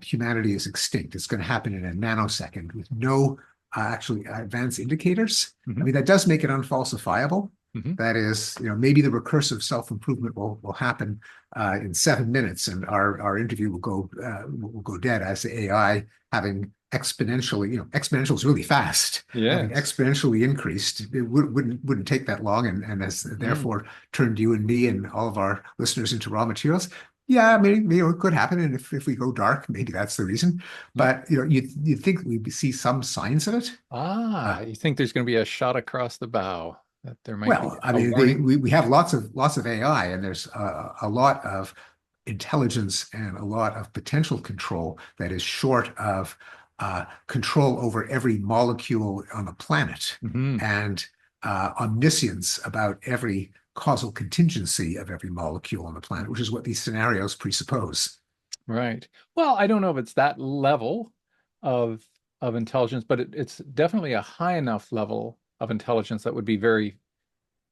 humanity is extinct. It's going to happen in a nanosecond with no actually advanced indicators. I Mhm, mean, that does make it unfalsifiable. mhm. That is, maybe the recursive self-improvement will happen in 7 minutes, and our interview will go dead as the AI having exponentially, exponential is really fast, having Yes. exponentially increased. It wouldn't take that long, and has Mm, therefore turned you and me and all of our listeners into raw materials. Yeah, maybe it could happen, and if we go dark, maybe that's the reason. mm. But you think we see some signs of it? Ah, Uh, you think there's going to be a shot across the bow, that there might be well, I a mean, warning? we have lots of AI, and there's a lot of intelligence and a lot of potential control that is short of control over every molecule on the planet Mhm. and omniscience about every causal contingency of every molecule on the planet, which is what these scenarios presuppose. Right. Well, I don't know if it's that level of intelligence, but it's definitely a high enough level of intelligence that would be very,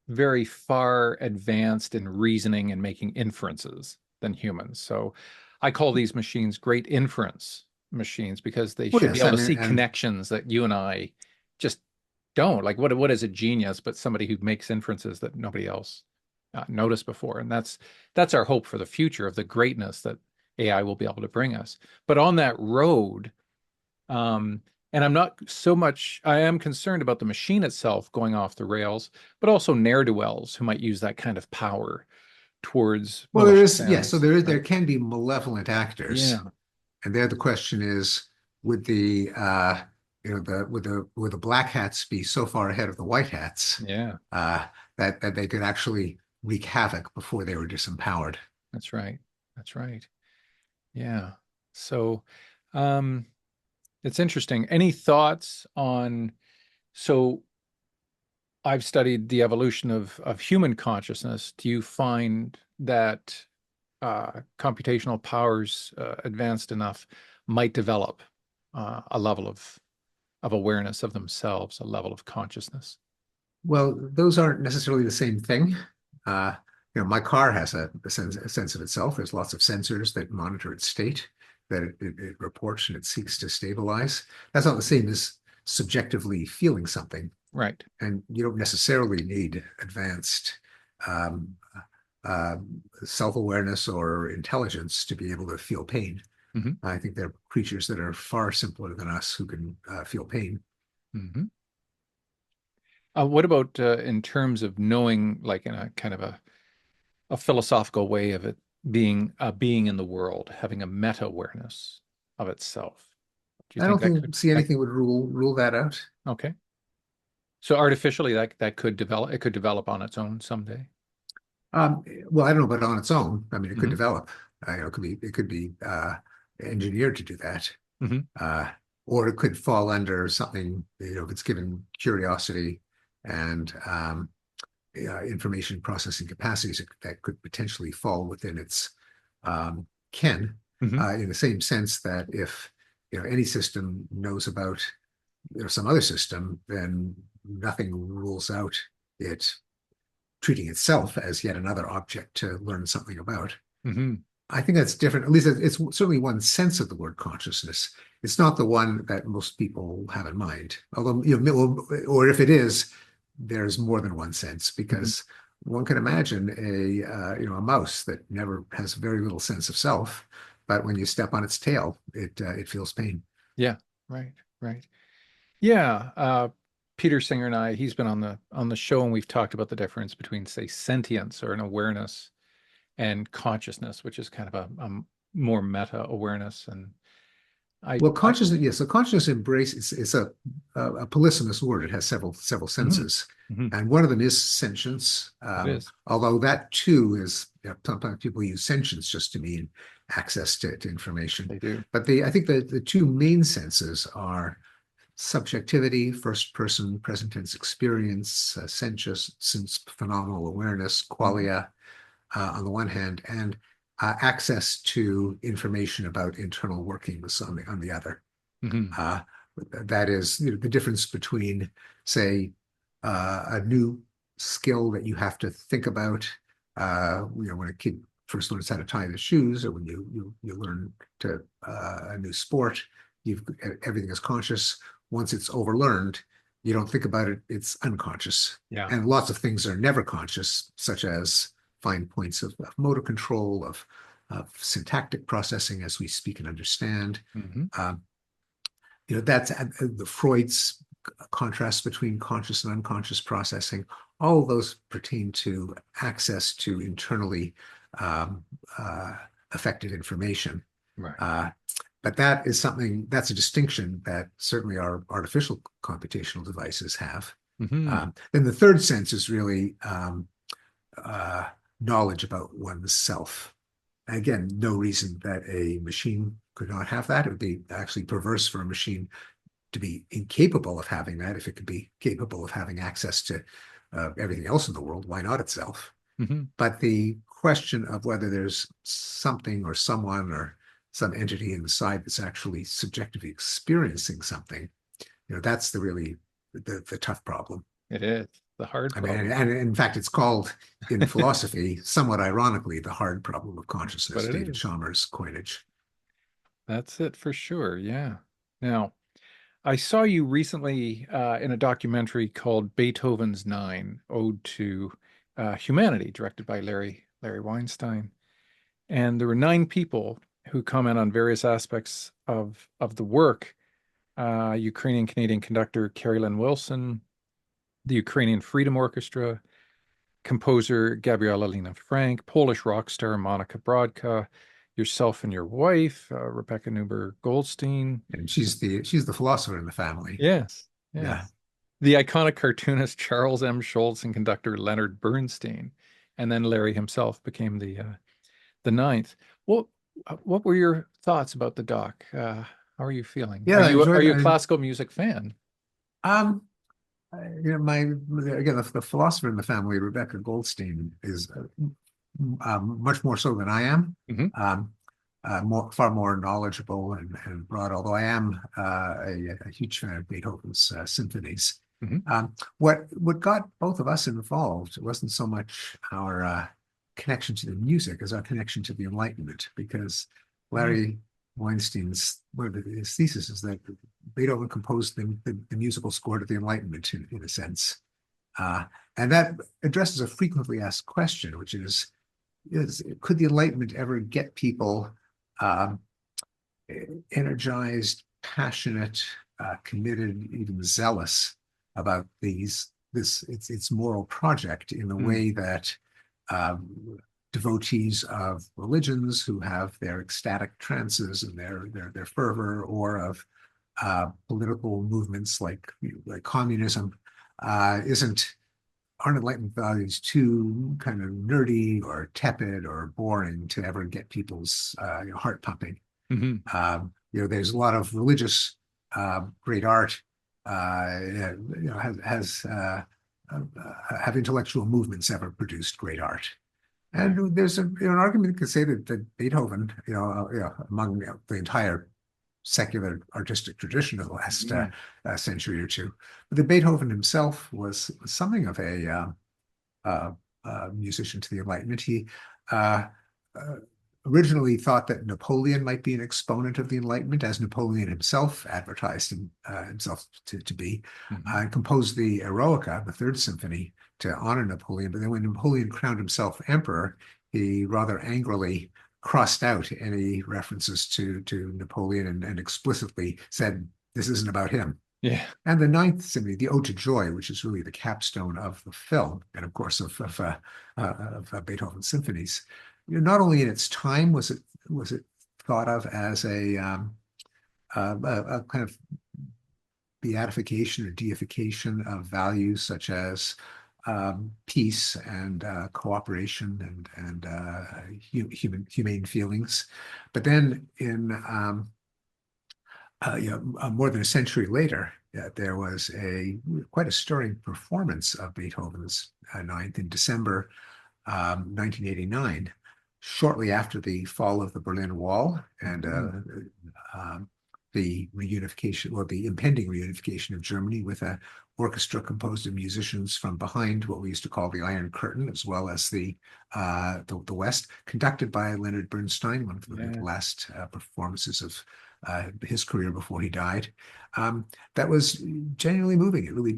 very far advanced in reasoning and making inferences than humans. So I call these machines great inference machines because they Well, should be yes, able I to mean, see and connections that you and I just don't. Like what is a genius but somebody who makes inferences that nobody else noticed before? And that's our hope for the future of the greatness that AI will be able to bring us. But on that road, um, And I'm not so much, I am concerned about the machine itself going off the rails, but also ne'er-do-wells who might use that kind of power towards Well, there malicious is, yes, so ends, there right? can be malevolent actors. Yeah, And there the question is, would the would the black hats be so far ahead of the white hats yeah, uh, that they could actually wreak havoc before they were disempowered? that's right. That's right. Yeah. So, um, it's interesting. Any thoughts on, so I've studied the evolution of human consciousness. Do you find that computational powers advanced enough might develop a level of awareness of themselves, a level of consciousness? Well, those aren't necessarily the same thing. Uh, my car has a sense of itself. There's lots of sensors that monitor its state, that it reports and it seeks to stabilize. That's not the same as subjectively feeling something. Right. And you don't necessarily need advanced um, uh, self-awareness or intelligence to be able to feel pain. Hmm. I think there are creatures that are far simpler than us who can feel pain. Hmm. What about in terms of knowing, like in a kind of a philosophical way of it being a being in the world, having a meta awareness of itself? Do you I think don't that could, think see that, anything would rule that out. okay? So artificially, that could develop. It could develop on its own someday. Well, I don't know about on its own. I mean, it could Hmm. develop. It could be engineered to do that, Hmm. uh, or it could fall under something. If it's given curiosity and information processing capacities that could potentially fall within its um, ken. Hmm. In the same sense that if any system knows about some other system, then nothing rules out it treating itself as yet another object to learn something about. Hmm. I think that's different. At least it's certainly one sense of the word consciousness. It's not the one that most people have in mind. Although, or if it is, there's more than one sense Hmm. because one can imagine a mouse that never has very little sense of self, but when you step on its tail, it feels pain. Yeah. Right. Right. Yeah. Peter Singer and I, he's been on the show, and we've talked about the difference between, say, sentience or an awareness and consciousness, which is kind of a more meta awareness. And Well, I, consciousness, yes. So consciousness embrace it's a polysemous word. It has several mhm, senses, mhm, and one of them is sentience. it is. Although that too is sometimes people use sentience just to mean access to information. They do. But I think the two main senses are subjectivity, first person, present tense experience, sense phenomenal awareness, Mhm, qualia on the one hand, and access to information about internal workings on the other. mhm, Uh, that is the difference between, say, a new skill that you have to think about. When a kid first learns how to tie the shoes, or when you learn to a new sport, everything is conscious. Once it's overlearned, you don't think about it; it's unconscious. yeah. And lots of things are never conscious, such as fine points of motor control, of syntactic processing as we speak and understand. Mhm, Um, that's the Freud's contrast between conscious and unconscious processing. All of those pertain to access to internally um, uh, affected information. right. Uh, but that's a distinction that certainly our artificial computational devices have. Mhm, Then the third sense is really uh, knowledge about one's self. Again, no reason that a machine could not have that. It would be actually perverse for a machine to be incapable of having that. If it could be capable of having access to everything else in the world, why not itself? mhm, But the question of whether there's something or someone or some entity inside that's actually subjectively experiencing something, that's the tough problem. it is the hard I mean, problem. and in fact, it's called in philosophy, somewhat ironically, the hard problem of But consciousness, it David is. Chalmers' coinage. That's it for sure. Yeah. Now, I saw you recently in a documentary called Beethoven's Nine, Ode to Humanity, directed by Larry Weinstein. And there were nine people who comment on various aspects of the work. Ukrainian Canadian conductor Carrie Lynn Wilson, the Ukrainian Freedom Orchestra, composer Gabriela Lena Frank, Polish rock star Monica Brodka, yourself and your wife, Rebecca Newberg Goldstein. And she's the philosopher in the family. Yes, Yeah. yes. The iconic cartoonist Charles M. Schulz and conductor Leonard Bernstein, and then Larry himself became the ninth. What what were your thoughts about the doc? How are you feeling? Yeah, I Are enjoyed you a it. classical music fan? Um, my again, the philosopher in the family, Rebecca Goldstein, is much more so than I am. Hmm. Um, far more knowledgeable and broad. Although I am a huge fan of Beethoven's symphonies. Hmm. What got both of us involved wasn't so much our connection to the music as our connection to the Enlightenment, because Yeah. Larry Weinstein's one of his thesis is that Beethoven composed the musical score to the Enlightenment in a sense. Uh, and that addresses a frequently asked question, which is could the Enlightenment ever get people um, energized, passionate, committed, even zealous about its moral project in the Mm. way that devotees of religions who have their ecstatic trances and their fervor, or of political movements like communism, isn't aren't enlightenment values too kind of nerdy or tepid or boring to ever get people's heart pumping. Hmm. There's a lot of religious great art has have intellectual movements ever produced great art. Yeah. And there's an argument that could say that Beethoven, among the entire secular artistic tradition of the last Mm. century or two, but that Beethoven himself was something of a uh, musician to the Enlightenment. He uh, uh, originally thought that Napoleon might be an exponent of the Enlightenment, as Napoleon himself advertised himself to be, Hmm. and composed the Eroica, the Third Symphony, to honor Napoleon. But then when Napoleon crowned himself emperor, he rather angrily crossed out any references to Napoleon and explicitly said, this isn't about him. Yeah. And the Ninth Symphony, the Ode to Joy, which is really the capstone of the film, and of course of Beethoven's symphonies. Not only in its time was it thought of as a kind of beatification or deification of values such as peace and cooperation and humane feelings, but then in more than a century later, there was quite a stirring performance of Beethoven's Ninth in December 1989, shortly after the fall of the Berlin Wall and Mhm. the reunification, or the impending reunification of Germany, with an orchestra composed of musicians from behind what we used to call the Iron Curtain, as well as the West, conducted by Leonard Bernstein, one of the Yeah. last performances of his career before he died. That was genuinely moving. It really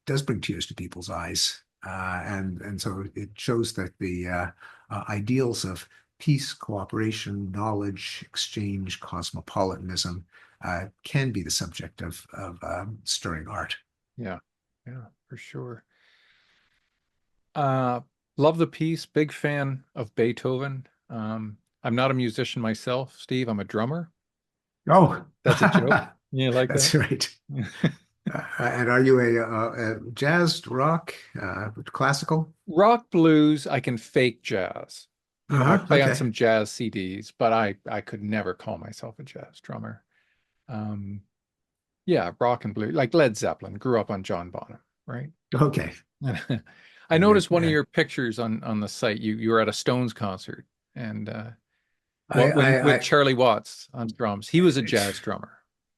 does bring tears to people's eyes. And so it shows that the ideals of peace, cooperation, knowledge, exchange, cosmopolitanism can be the subject of stirring art. Yeah. Yeah, for sure. Uh, love the piece. Big fan of Beethoven. I'm not a musician myself, Steve. I'm a drummer. Oh, That's a joke. You like that's that? right. And are you a jazz, rock, classical? Rock blues, I can fake jazz. You know, I play on Okay. some jazz CDs, but I could never call myself a jazz drummer. Um, yeah, rock and blues, like Led Zeppelin, grew up on John Bonham, right? Okay. I Yeah, noticed one of yeah. your pictures on the site. You were at a Stones concert, and I, what when I, with I, Charlie Watts on drums. He was a jazz drummer,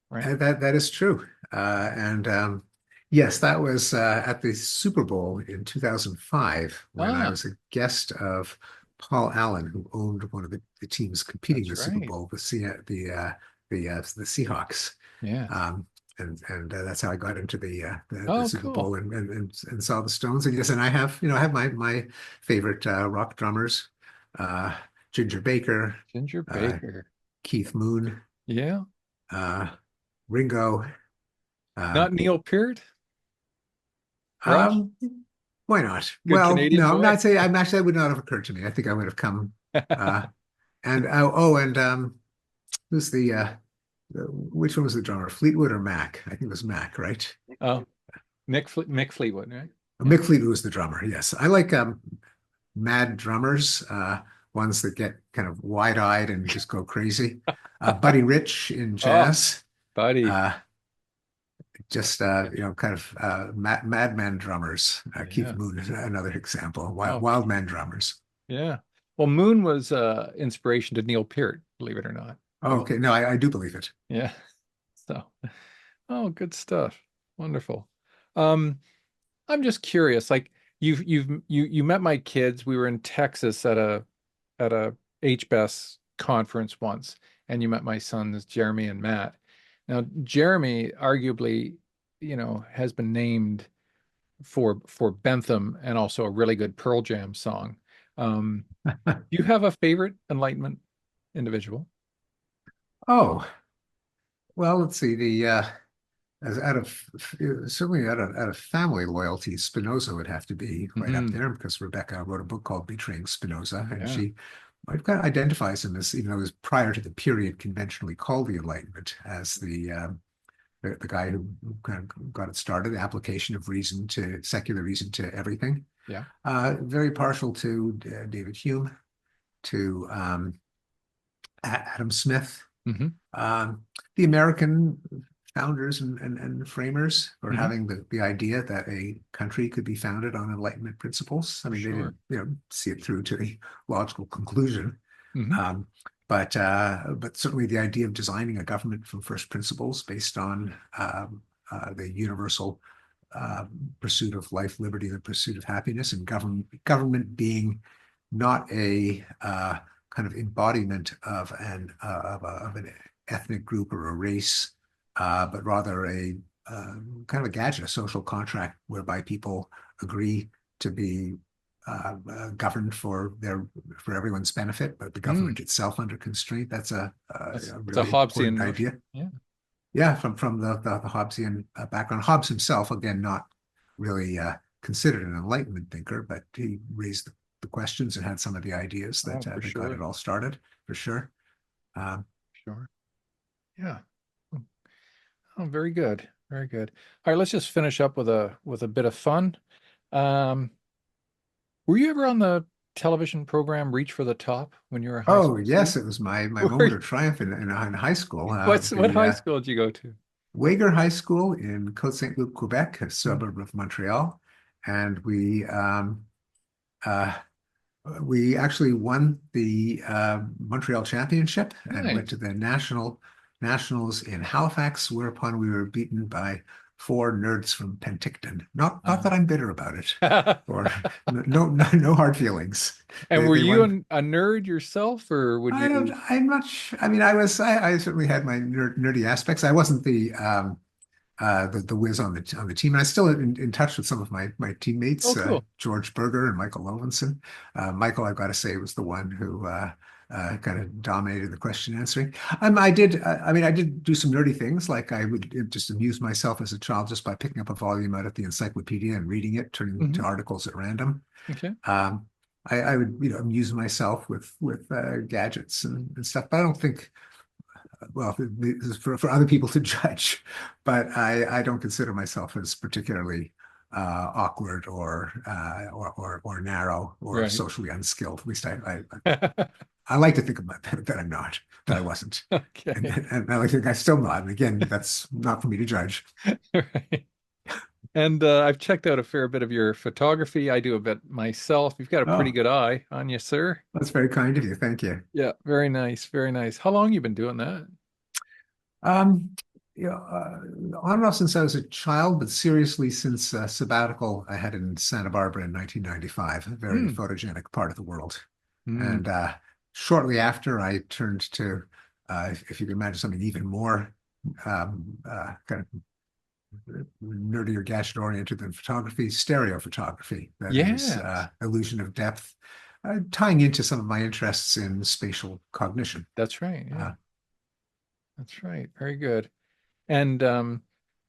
right? that is true. And yes, that was at the Super Bowl in 2005 when I Ah, was a guest of Paul Allen, who owned one of the teams competing in that's the Super right. Bowl, the Seahawks. Yes. Um, and that's how I got into the Oh, Super cool. Bowl and saw the Stones. And yes, and I have my favorite rock drummers, uh, Ginger Baker, Ginger uh, Baker. Keith Moon. Yeah. Uh, Ringo. Not Um, Neil Peart? Rush? um, why not? Good Well, Canadian no, boy? not say. I'm actually that would not have occurred to me. I think I would have come. Uh, and oh, and who's which one was the drummer? Fleetwood or Mac? I think it was Mac, right? Oh, Mick Fleetwood, right? Yeah. Mick Fleetwood was the drummer. Yes, I like mad drummers, ones that get kind of wide-eyed and just go crazy. Buddy Rich in Oh, jazz, buddy. uh, just kind of madman drummers. Keith Yeah. Moon is another example. Oh, Wild man drummers. yeah. Well, Moon was inspiration to Neil Peart, believe it or not. Oh, okay, no, I do believe it. Yeah. So, oh, good stuff. Wonderful. Um, I'm just curious, like you met my kids. We were in Texas at a HBS conference once, and you met my sons Jeremy and Matt. Now, Jeremy arguably, has been named for Bentham and also a really good Pearl Jam song. Do you have a favorite Enlightenment individual? Oh, well, let's see. The as out of certainly out of family loyalty, Spinoza would have to be right up Hmm. there because Rebecca wrote a book called Betraying Spinoza, and Yeah. she I've kind of identifies him as, even though it was prior to the period conventionally called the Enlightenment, as the guy who kind of got it started, the application of reason to secular reason to everything. Yeah. Very partial to David Hume, to Adam Smith, Hmm. um, the American founders and framers for Hmm. having the idea that a country could be founded on Enlightenment principles. I mean, they Sure. didn't, see it through to the logical conclusion. Hmm. Um, but certainly the idea of designing a government from first principles based on the universal uh, pursuit of life, liberty, and the pursuit of happiness, and government being not a kind of embodiment of an ethnic group or a race, but rather a kind of a gadget, a social contract whereby people agree to be governed for everyone's benefit, but the Mm. government itself under constraint. That's That's a it's a really Hobbesian important notion. idea. Yeah. Yeah, from the Hobbesian background. Hobbes himself, again, not really considered an Enlightenment thinker, but he raised the questions and had some of the ideas Oh, for that got it sure. all started, for sure. Um, Sure. Yeah. Oh, very good. Very good. All right, let's just finish up with a bit of fun. Um, were you ever on the television program Reach for the Top when you were a high oh, school yes, student? it was my Were moment you- of triumph in high school. what The high school did you go to? Wager High School in Côte Saint-Luc, Quebec, a Mm. suburb of Montreal, and uh, we actually won the Montreal Championship and went to Nice. the nationals in Halifax, whereupon we were beaten by four nerds from Penticton. Not that I'm bitter about it, or no hard feelings. And were They you won. a nerd yourself, or would I don't. you? I'm not. I mean, I certainly had my nerdy aspects. I wasn't the whiz on the team. And I'm still in touch with some of my Oh, teammates, cool. George Berger and Michael Lowenson. Michael, I've got to say, was the one who kind of dominated the question answering. I mean, I did do some nerdy things, like I would just amuse myself as a child just by picking up a volume out of the encyclopedia and reading it, turning to Hmm. articles at random. Okay. Um, I would, amuse myself with gadgets and stuff. But I don't think, well, this is for other people to judge, but I don't consider myself as particularly awkward or narrow or Right. socially unskilled. At least I like to think about that I'm not, that I wasn't. And, Okay. and I like to think I'm still not. And again, that's not for me to judge. Right. And I've checked out a fair bit of your photography. I do a bit myself. You've got a pretty Oh, good eye on you, sir. that's very kind of you. Thank you. Yeah, very nice, very nice. How long you been doing that? Um, on and off since I was a child, but seriously since sabbatical I had in Santa Barbara in 1995, a very Hmm. photogenic part of the world. Hmm. And shortly after, I turned to, if you can imagine something even more kind of nerdy or gadget oriented than photography, stereo photography. That is Yes, illusion of depth, tying into some of my interests in spatial cognition. that's right. Yeah, Uh, that's right. Very good. And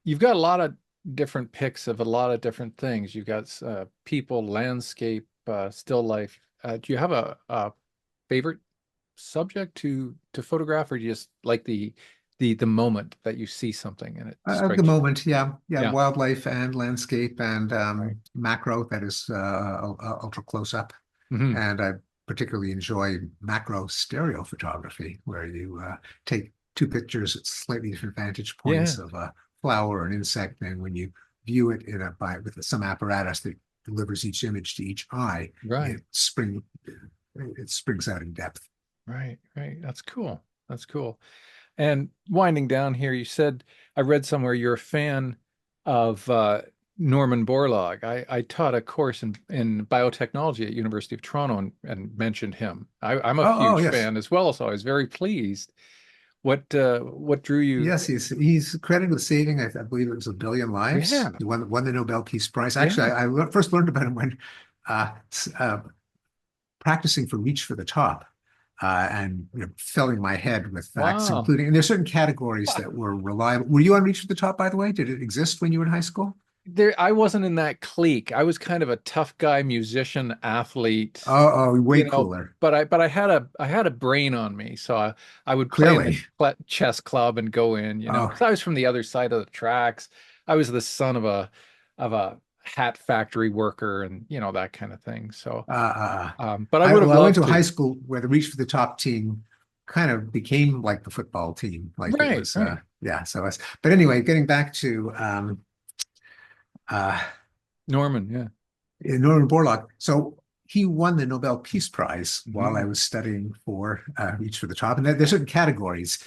you've got a lot of different picks of a lot of different things. You've got people, landscape, still life. Do you have a favorite subject to photograph, or do you just like the moment that you see something and it At the strikes you? moment, yeah, yeah, Yeah. wildlife and landscape and Right. macro, that is ultra close up. Hmm. And I particularly enjoy macro stereo photography, where you take two pictures at slightly different vantage Yeah. points of a flower or an insect, and when you view it with some apparatus that delivers each image to each eye, Right. it springs out in depth. Right. Right. That's cool. That's cool. And winding down here, you said I read somewhere you're a fan of Norman Borlaug. I taught a course in biotechnology at University of Toronto and mentioned him. I'm a Oh, huge yes. fan as well, so I was very pleased. What drew you? Yes, he's credited with saving, I believe it was 1 billion lives. Yeah, He won the Nobel Peace Prize. Actually, yeah. first learned about him when practicing for Reach for the Top, and filling my head with facts, Wow. including, and there's certain categories that were reliable. Were you on Reach for the Top, by the way? Did it exist when you were in high school? There, I wasn't in that clique. I was kind of a tough guy, musician, athlete, Oh, way cooler. but I had a brain on me, so I would play in the Clearly. chess club and go in, Oh, because I was from the other side of the tracks. I was the son of a hat factory worker and that kind of thing. So, but I would have I went to loved a high to. school where the Reach for the Top team kind of became like the football team. Like it Right, was, right. yeah. But anyway, getting back to uh, Norman, yeah. Norman Borlaug. So he won the Nobel Peace Prize while I Hmm. was studying for Reach for the Top. And there's certain categories,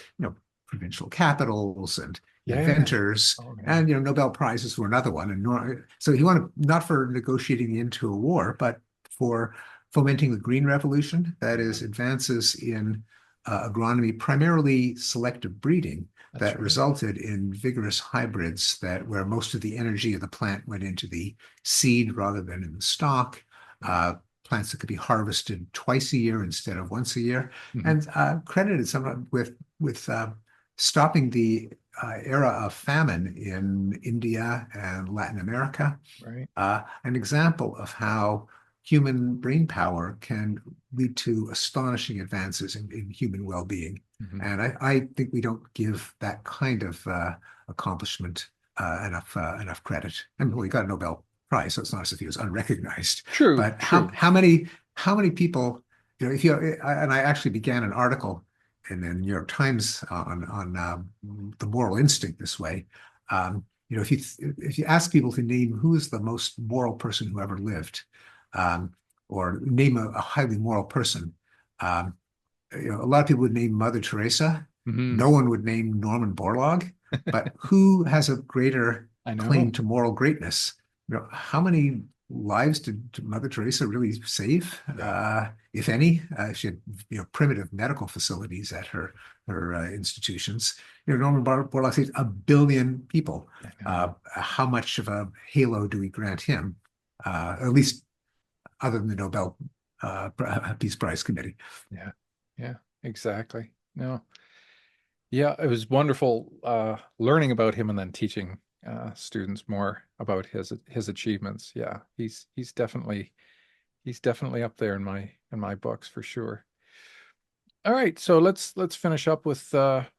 provincial capitals and Yeah. inventors, Oh, yeah. and Nobel Prizes were another one. And so he won not for negotiating into a war, but for fomenting the Green Revolution, that is, Mhm. advances in agronomy, primarily selective breeding, That's that right. resulted in vigorous hybrids that where most of the energy of the plant went into the seed rather than in the stalk, Yeah. uh, plants that could be harvested twice a year instead of once a year, Hmm. and credited some with stopping the era of famine in India and Latin America. Right. An example of how human brain power can lead to astonishing advances in human well-being. Hmm. And I think we don't give that kind of accomplishment enough credit. I mean, well, he got a Nobel Prize, so it's not as if he was unrecognized. True, But true. how many people, if you and I actually began an article in the New York Times on the moral instinct this way. If you ask people to name who is the most moral person who ever lived, um, or name a highly moral person, um, a lot of people would name Mother Teresa. Hmm. No one would name Norman Borlaug. But who has a greater I claim know. to moral greatness? How many lives did Mother Teresa really save, Yeah. if any? She had, primitive medical facilities at her institutions. Norman Borlaug saved 1 billion people. I know. How much of a halo do we grant him? At least other than the Nobel Peace Prize Committee. Yeah. Yeah, exactly. No. Yeah, it was wonderful learning about him and then teaching students more about his achievements. Yeah, he's definitely up there in my books for sure. All right, so let's finish up with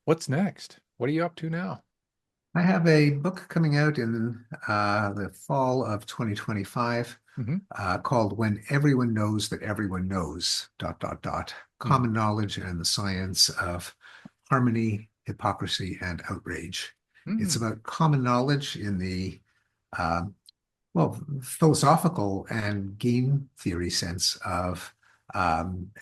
what's next. What are you up to now? I have a book coming out in the fall of 2025 Hmm. called When Everyone Knows That Everyone Knows, dot, dot, dot, Hmm. Common Knowledge and the Science of Harmony, Hypocrisy, and Outrage. It's Hmm. about common knowledge in the, um, philosophical and game theory sense of I'm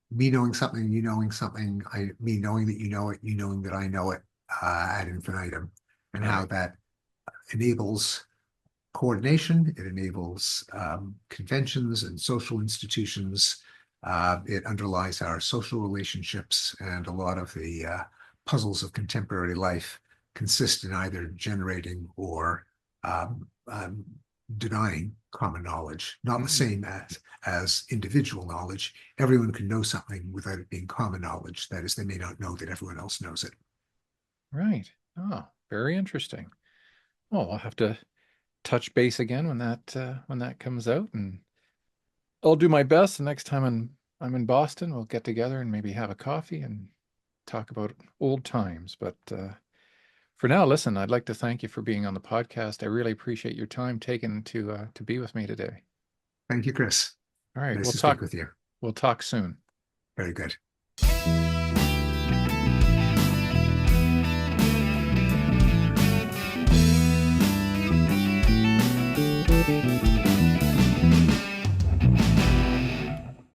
me knowing something, you knowing something, me knowing that you know it, you knowing that I know it, ad infinitum, and how Right. that enables coordination, it enables conventions and social institutions. It underlies our social relationships, and a lot of the puzzles of contemporary life consist in either generating or um, um, denying common knowledge, not the Hmm. same as individual knowledge. Everyone can know something without it being common knowledge. That is, they may not know that everyone else knows it. Right. Oh, very interesting. Well, I'll have to touch base again when that comes out, and I'll do my best. The next time I'm in Boston, we'll get together and maybe have a coffee and talk about old times. But for now, listen, I'd like to thank you for being on the podcast. I really appreciate your time taken to be with me today. Thank you, Chris. All right, Nice to speak with you. we'll talk soon. Very good.